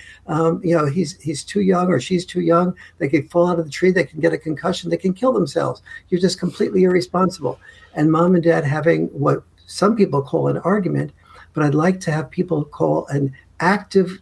He's too young, or she's too young. They could fall out of the tree. They can get a concussion. They can kill themselves. You're just completely irresponsible. And mom and dad having what some people call an argument, but I'd like to have people call an active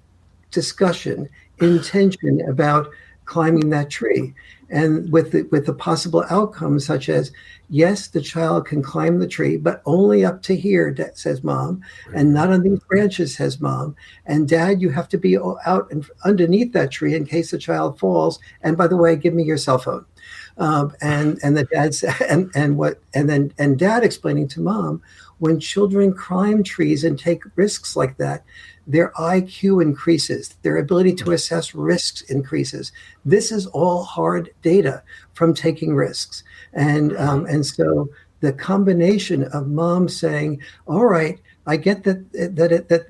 discussion, intention about climbing that tree. And with the possible outcomes such as, yes, the child can climb the tree, but only up to here, says mom, and not on these branches, says mom. And dad, you have to be out and underneath that tree in case the child falls. And by the way, give me your cell phone. And the dad said, and dad explaining to mom, when children climb trees and take risks like that, their IQ increases, their ability to assess risks increases. This is all hard data from taking risks. And so the combination of mom saying, all right, I get that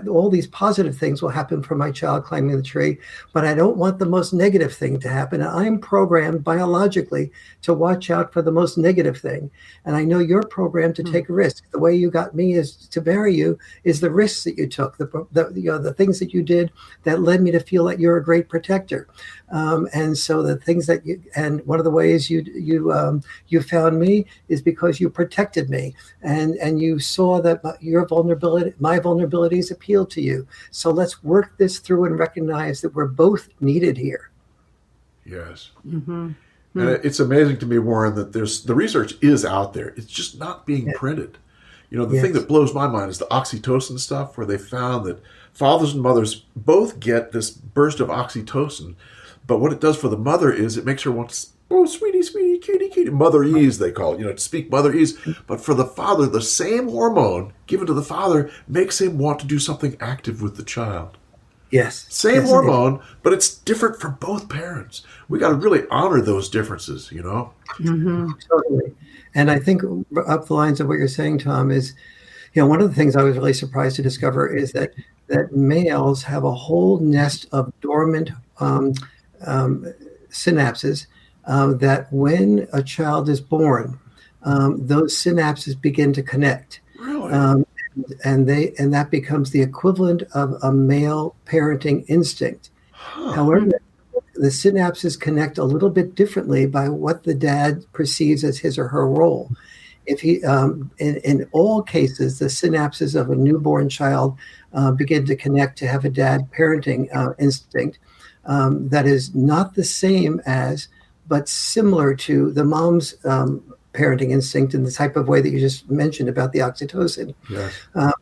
all these positive things will happen for my child climbing the tree, but I don't want the most negative thing to happen. And I'm programmed biologically to watch out for the most negative thing. And I know you're programmed to take risks. The way you got me is to marry you is the risks that you took, the things that you did that led me to feel that you're a great protector. And so the things that and one of the ways you found me is because you protected me, and you saw that my vulnerabilities appeal to you. So let's work this through and recognize that we're both needed here. Yes. Mm-hmm. And it's amazing to me, Warren, that the research is out there. It's just not being printed. The thing that blows my mind is the oxytocin stuff, where they found that fathers and mothers both get this burst of oxytocin. But what it does for the mother is it makes her want to, oh, sweetie, sweetie, cutie, cutie, motherese, they call it, to speak motherese. But for the father, the same hormone given to the father makes him want to do something active with the child. Yes. Same Yes, hormone, but it's different for both parents. We got to really honor those differences, Mm-hmm. totally. And I think up the lines of what you're saying, Tom, is, one of the things I was really surprised to discover is that males have a whole nest of dormant synapses that when a child is born, those synapses begin to connect. Really? And that becomes the equivalent of a male parenting instinct. Huh. However, the synapses connect a little bit differently by what the dad perceives as his or her role. If he, in all cases, the synapses of a newborn child begin to connect to have a dad parenting instinct that is not the same as, but similar to the mom's parenting instinct in the type of way that you just mentioned about the oxytocin. Yes. But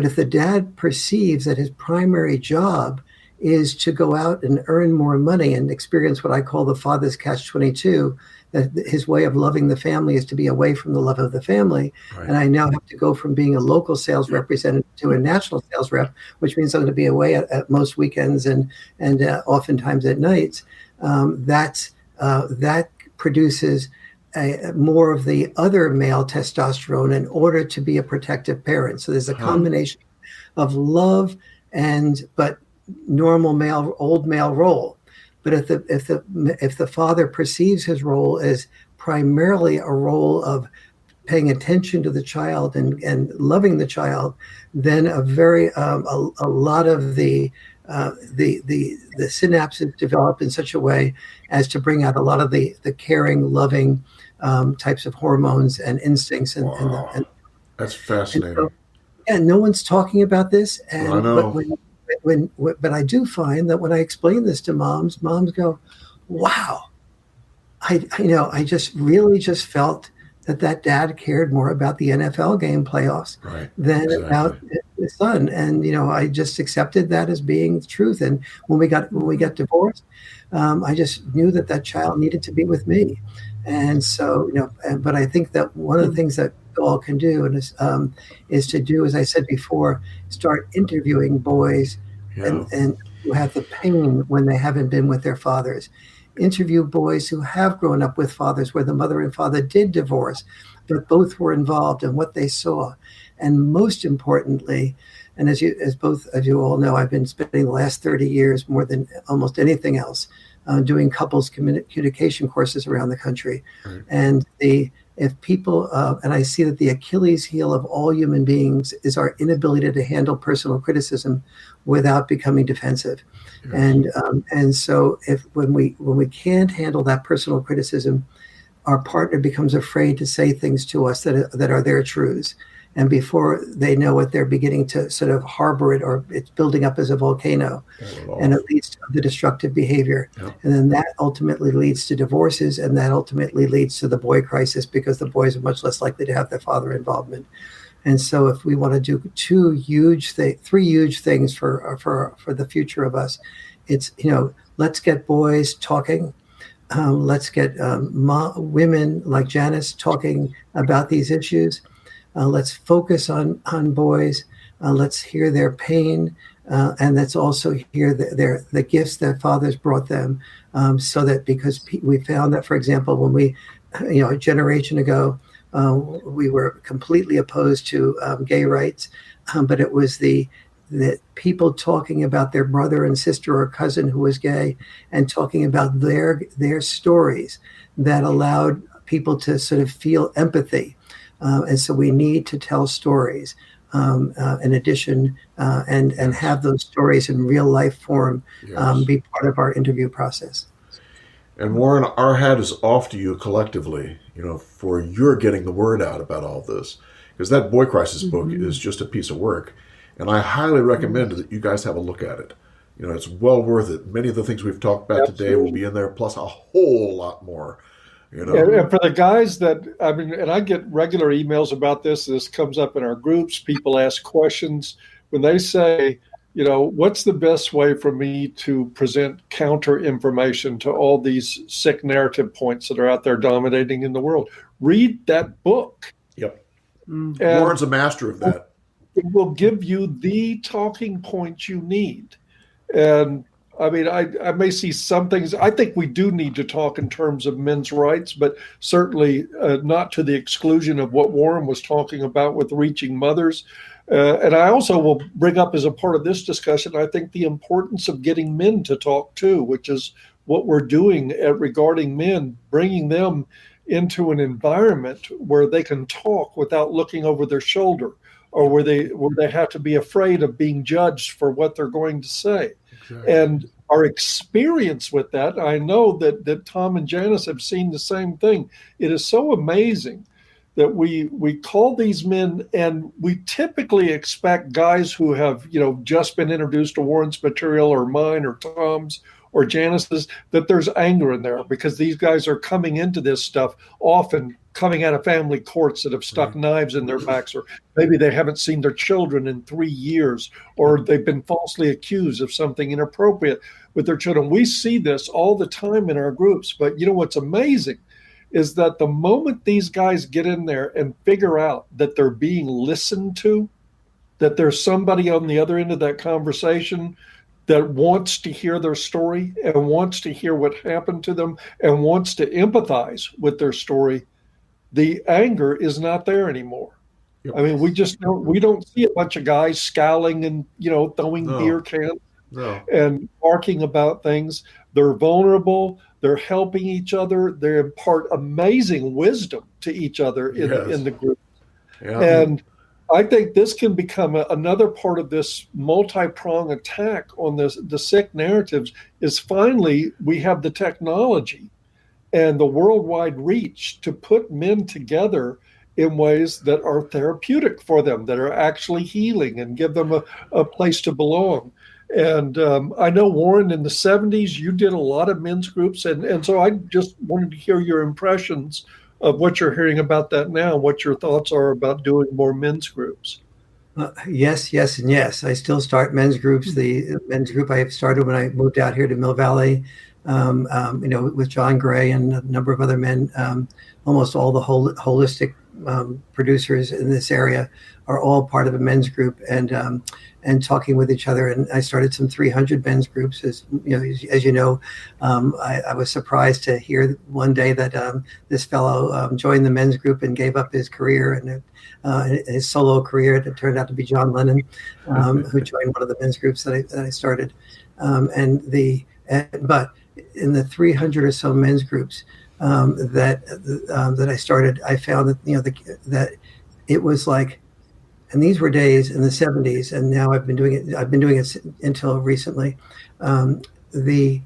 if the dad perceives that his primary job is to go out and earn more money and experience what I call the father's catch-22, that his way of loving the family is to be away from the love of the family. Right. And I now have to go from being a local sales representative to a national sales rep, which means I'm going to be away at most weekends and oftentimes at nights. That produces more of the other male testosterone in order to be a protective parent. So there's a combination of love but normal old male role. But if the father perceives his role as primarily a role of paying attention to the child and loving the child, then a lot of the synapses develop in such a way as to bring out a lot of the caring, loving types of hormones and instincts. And that's fascinating. And no one's talking about this. And I know. But I do find that when I explain this to moms go, "Wow, I just really felt that dad cared more about the NFL game playoffs than about the son." And I just accepted that as being the truth. And when we got divorced, I just knew that child needed to be with me. And so but I think that one of the things that all can do is to do, as I said before, start interviewing boys and who have the pain when they haven't been with their fathers. Interview boys who have grown up with fathers where the mother and father did divorce, but both were involved in what they saw. And most importantly, and as both of you all know, I've been spending the last 30 years more than almost anything else doing couples communication courses around the country. Right. And if people, and I see that the Achilles heel of all human beings is our inability to handle personal criticism without becoming defensive. Yes. And so when we can't handle that personal criticism, our partner becomes afraid to say things to us that are their truths. And before they know it, they're beginning to sort of harbor it, or it's building up as a volcano, and it leads to the destructive behavior. Yep. And then that ultimately leads to divorces, and that ultimately leads to the boy crisis, because the boys are much less likely to have their father involvement. And so if we want to do three huge things for the future of us, it's, let's get boys talking. Let's get women like Janice talking about these issues. Let's focus on boys. Let's hear their pain, and let's also hear the gifts that fathers brought them. So that, because we found that, for example, when we, a generation ago, we were completely opposed to gay rights, but it was the people talking about their brother and sister or cousin who was gay and talking about their stories that allowed people to sort of feel empathy. And so we need to tell stories in addition, and have those stories in real life form be part of our interview process. And Warren, our hat is off to you collectively, for your getting the word out about all this, because that Boy Crisis book is just a piece of work. And I highly recommend that you guys have a look at it. It's well worth it. Many of the things we've talked about today will be in there, plus a whole lot more. And for the guys and I get regular emails about this. This comes up in our groups. People ask questions when they say, what's the best way for me to present counter information to all these sick narrative points that are out there dominating in the world? Read that book. Yep. Warren's a master of that. it will give you the talking points you need. And I mean, I may see some things. I think we do need to talk in terms of men's rights, but certainly not to the exclusion of what Warren was talking about with reaching mothers. And I also will bring up as a part of this discussion, I think the importance of getting men to talk too, which is what we're doing regarding men, bringing them into an environment where they can talk without looking over their shoulder, or where they have to be afraid of being judged for what they're going to say. Exactly. And our experience with that, I know that Tom and Janice have seen the same thing. It is so amazing that we call these men, and we typically expect guys who have, just been introduced to Warren's material, or mine, or Tom's, or Janice's, that there's anger in there, because these guys are coming into this stuff often coming out of family courts that have stuck knives in their backs, or maybe they haven't seen their children in 3 years, or they've been falsely accused of something inappropriate with their children. We see this all the time in our groups. But what's amazing is that the moment these guys get in there and figure out that they're being listened to, that there's somebody on the other end of that conversation that wants to hear their story and wants to hear what happened to them and wants to empathize with their story, the anger is not there anymore. Yep. I mean, we don't see a bunch of guys scowling and, throwing beer cans and barking about things. They're vulnerable. They're helping each other. They impart amazing wisdom to each other in the group. Yeah. And I think this can become another part of this multi-pronged attack on the sick narratives. Is finally we have the technology and the worldwide reach to put men together in ways that are therapeutic for them, that are actually healing and give them a place to belong. And I know, Warren, in the 70s, you did a lot of men's groups. And so I just wanted to hear your impressions of what you're hearing about that now, what your thoughts are about doing more men's groups. Yes, and yes. I still start men's groups. The men's group I started when I moved out here to Mill Valley, with John Gray and a number of other men. Almost all the holistic producers in this area are all part of a men's group and talking with each other. And I started some 300 men's groups. As you know, I was surprised to hear one day that this fellow joined the men's group and gave up his career and his solo career. It turned out to be John Lennon, who joined one of the men's groups that I started. But in the 300 or so men's groups that I started, I found that that it was like, and these were days in the 70s, and now I've been doing it until recently. The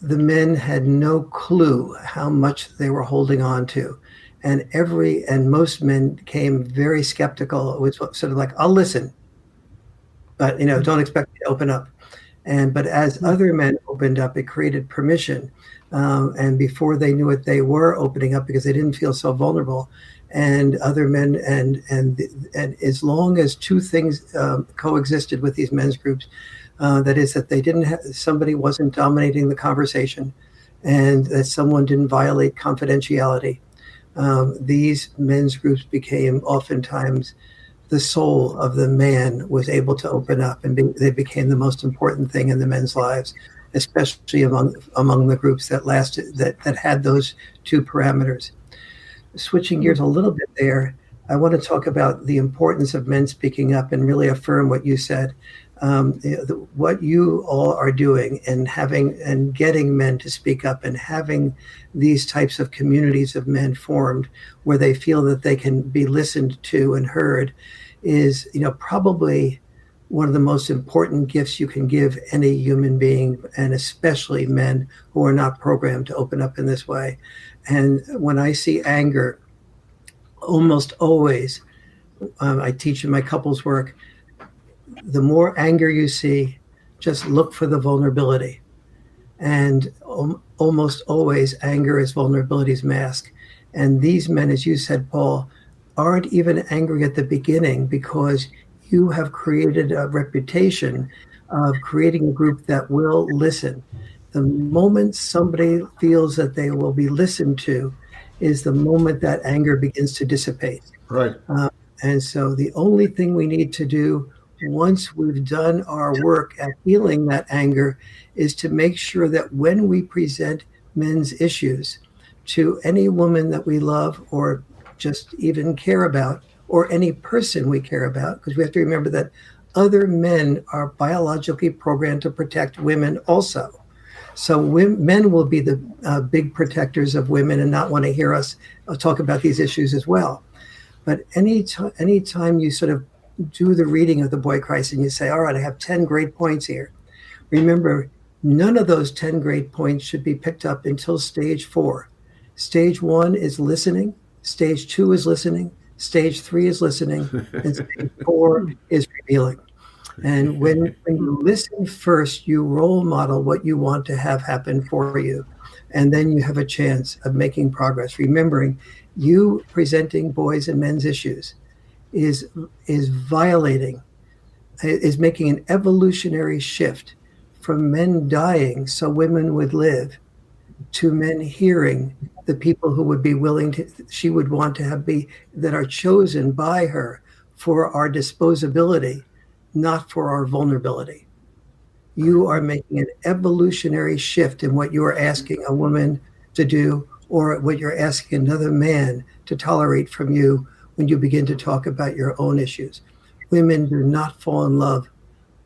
men had no clue how much they were holding on to, and most men came very skeptical. It was sort of like, I'll listen, but don't expect me to open up. But as other men opened up, it created permission. And before they knew it, they were opening up because they didn't feel so vulnerable. And other men, and as long as two things coexisted with these men's groups, that is that they didn't somebody wasn't dominating the conversation, and that someone didn't violate confidentiality. These men's groups became oftentimes the soul of the man was able to open up, and they became the most important thing in the men's lives, especially among the groups that lasted, that had those two parameters. Switching gears a little bit there, I want to talk about the importance of men speaking up and really affirm what you said. What you all are doing and getting men to speak up and having these types of communities of men formed where they feel that they can be listened to and heard is, probably one of the most important gifts you can give any human being, and especially men who are not programmed to open up in this way. And when I see anger, almost always, I teach in my couples work, the more anger you see, just look for the vulnerability. And almost always anger is vulnerability's mask. And these men, as you said, Paul, aren't even angry at the beginning because you have created a reputation of creating a group that will listen. The moment somebody feels that they will be listened to is the moment that anger begins to dissipate. Right. And so the only thing we need to do once we've done our work at healing that anger is to make sure that when we present men's issues to any woman that we love or just even care about, or any person we care about, because we have to remember that other men are biologically programmed to protect women also. So men will be the big protectors of women and not want to hear us talk about these issues as well. But anytime you sort of do the reading of the boy Christ and you say, all right, I have 10 great points here. Remember, none of those 10 great points should be picked up until stage 4. Stage 1 is listening. Stage 2 is listening. Stage 3 is listening. And stage 4 is revealing. And when you listen first, you role model what you want to have happen for you. And then you have a chance of making progress. Remembering, you presenting boys and men's issues is violating, is making an evolutionary shift from men dying so women would live to men hearing the people who would be willing to, she would want to have be, that are chosen by her for our disposability, not for our vulnerability. You are making an evolutionary shift in what you are asking a woman to do or what you're asking another man to tolerate from you when you begin to talk about your own issues. Women do not fall in love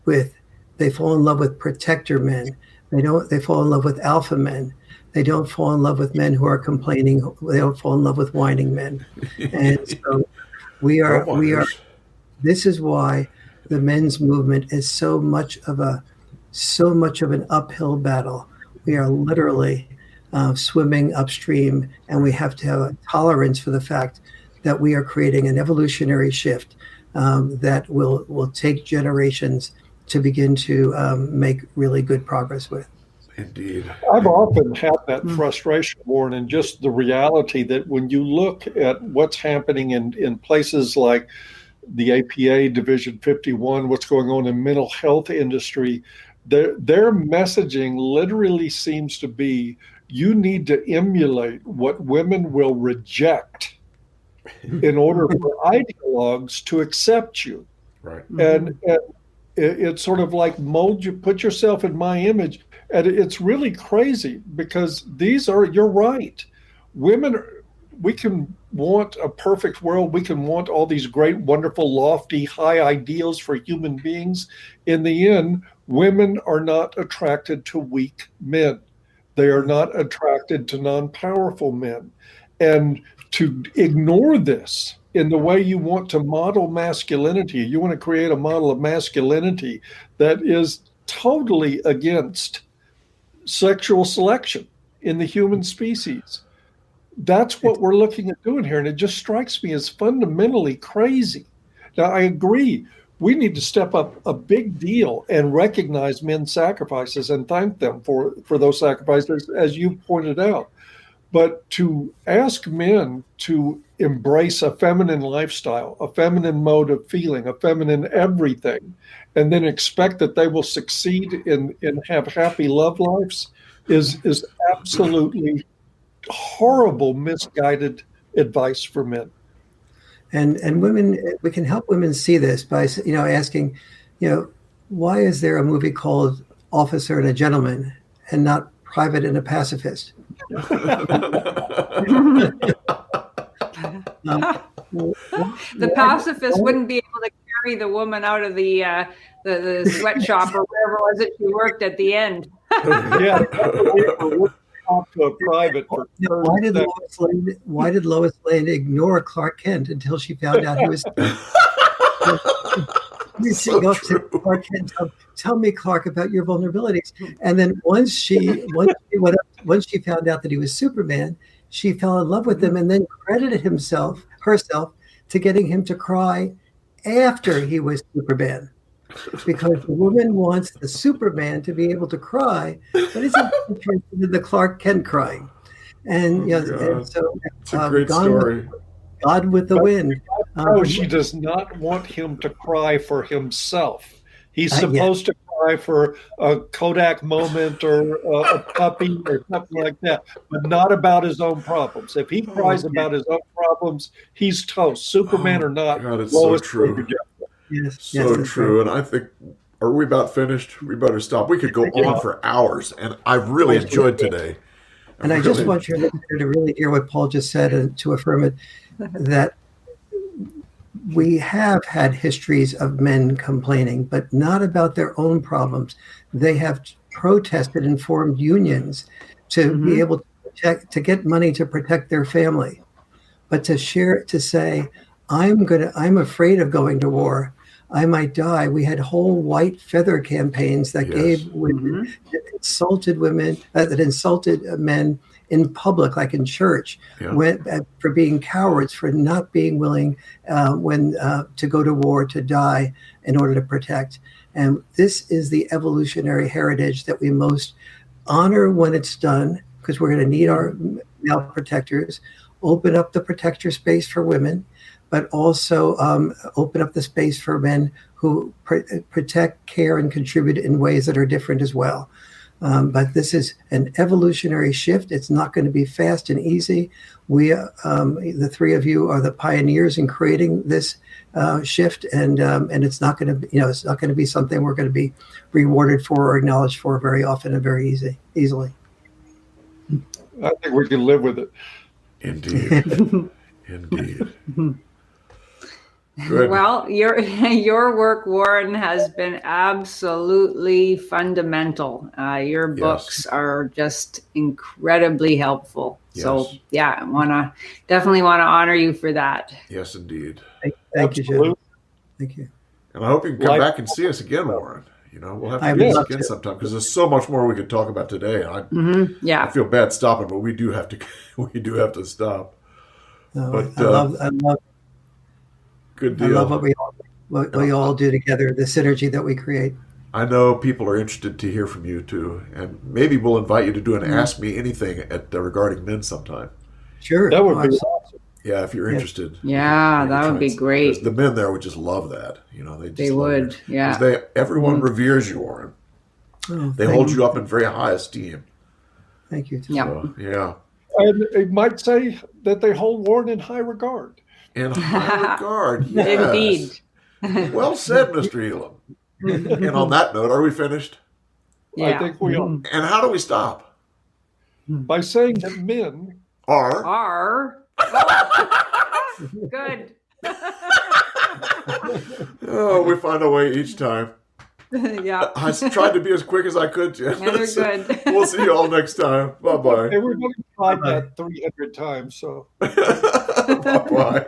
with, they fall in love with protector men. They fall in love with alpha men. They don't fall in love with men who are complaining. They don't fall in love with whining men. And so we are, this is why the men's movement is so much of an uphill battle. We are literally swimming upstream, and we have to have a tolerance for the fact that we are creating an evolutionary shift that will take generations to begin to make really good progress with. Indeed. I've often had that frustration, Warren, and just the reality that when you look at what's happening in places like the APA Division 51, what's going on in mental health industry, their messaging literally seems to be, you need to emulate what women will reject in order for ideologues to accept you. Right. And it's sort of like mold you, put yourself in my image. And it's really crazy because you're right. Women, we can want a perfect world. We can want all these great, wonderful, lofty, high ideals for human beings. In the end, women are not attracted to weak men. They are not attracted to non-powerful men. And to ignore this in the way you want to model masculinity, you want to create a model of masculinity that is totally against sexual selection in the human species. That's what we're looking at doing here. And it just strikes me as fundamentally crazy. Now, I agree. We need to step up a big deal and recognize men's sacrifices and thank them for those sacrifices, as you pointed out. But to ask men to embrace a feminine lifestyle, a feminine mode of feeling, a feminine everything, and then expect that they will succeed and have happy love lives is absolutely horrible, misguided advice for men. And women, we can help women see this by, asking, why is there a movie called Officer and a Gentleman and not Private and a Pacifist? The pacifist wouldn't be able to carry the woman out of the sweatshop or wherever it was that she worked at the end. Yeah, to a private. Why did Lois Lane ignore Clark Kent until she found out he was? So go to Clark Kent, tell me, Clark, about your vulnerabilities. And then once she found out that he was Superman, she fell in love with him and then credited herself to getting him to cry after he was Superman. Because the woman wants the Superman to be able to cry, but isn't interested in the Clark Kent crying. And and so it's a great story. God with the wind. No, she does not want him to cry for himself. He's supposed to cry for a Kodak moment or a puppy or something like that, but not about his own problems. If he cries about his own problems, he's toast. Superman or not. God, it's so true. Yes, So true. Right. And I think, are we about finished? We better stop. We could go on for hours, and I've really enjoyed today. And I just want you to really hear what Paul just said and to affirm it, that we have had histories of men complaining, but not about their own problems. They have protested and formed unions to be able to protect, to get money to protect their family, but to share, to say, I'm afraid of going to war. I might die. We had whole white feather campaigns that gave women, that insulted women, that insulted men in public, like in church, for being cowards, for not being willing to go to war, to die in order to protect. And this is the evolutionary heritage that we most honor when it's done, because we're going to need our male protectors, open up the protector space for women, but also open up the space for men who protect, care, and contribute in ways that are different as well. But this is an evolutionary shift. It's not going to be fast and easy. We, the three of you, are the pioneers in creating this shift, and it's not going to, it's not going to be something we're going to be rewarded for or acknowledged for very often and very easily. I think we can live with it. Indeed, indeed. Good. Well, your work, Warren, has been absolutely fundamental. Your books are just incredibly helpful. Yes. So, I definitely want to honor you for that. Yes, indeed. Thank you, Jim. Thank you. And I hope you can come back and see us again, Warren. We'll have to do this again sometime, because there's so much more we could talk about today. I feel bad stopping, but we do have to stop. But I love. Good deal. I love what we all do together, the synergy that we create. I know people are interested to hear from you too, and maybe we'll invite you to do an Ask Me Anything at Regarding Men sometime. Sure, that would be awesome. Yeah, if you're interested. Yeah, that would be great. The men there would just love that. They would. Yeah. Everyone reveres you, Warren. They hold you up in very high esteem. Thank you. So, yeah. And it might say that they hold Warren in high regard. In high regard, yes. Indeed. Well said, Mr. Elam. And on that note, are we finished? Yeah. I think we are. And how do we stop? By saying that men are. Good. Oh, we find a way each time. Yeah. I tried to be as quick as I could, Janice. Yeah, they're good. We'll see you all next time. Bye-bye. Everybody tried that 300 times, so. Bye-bye.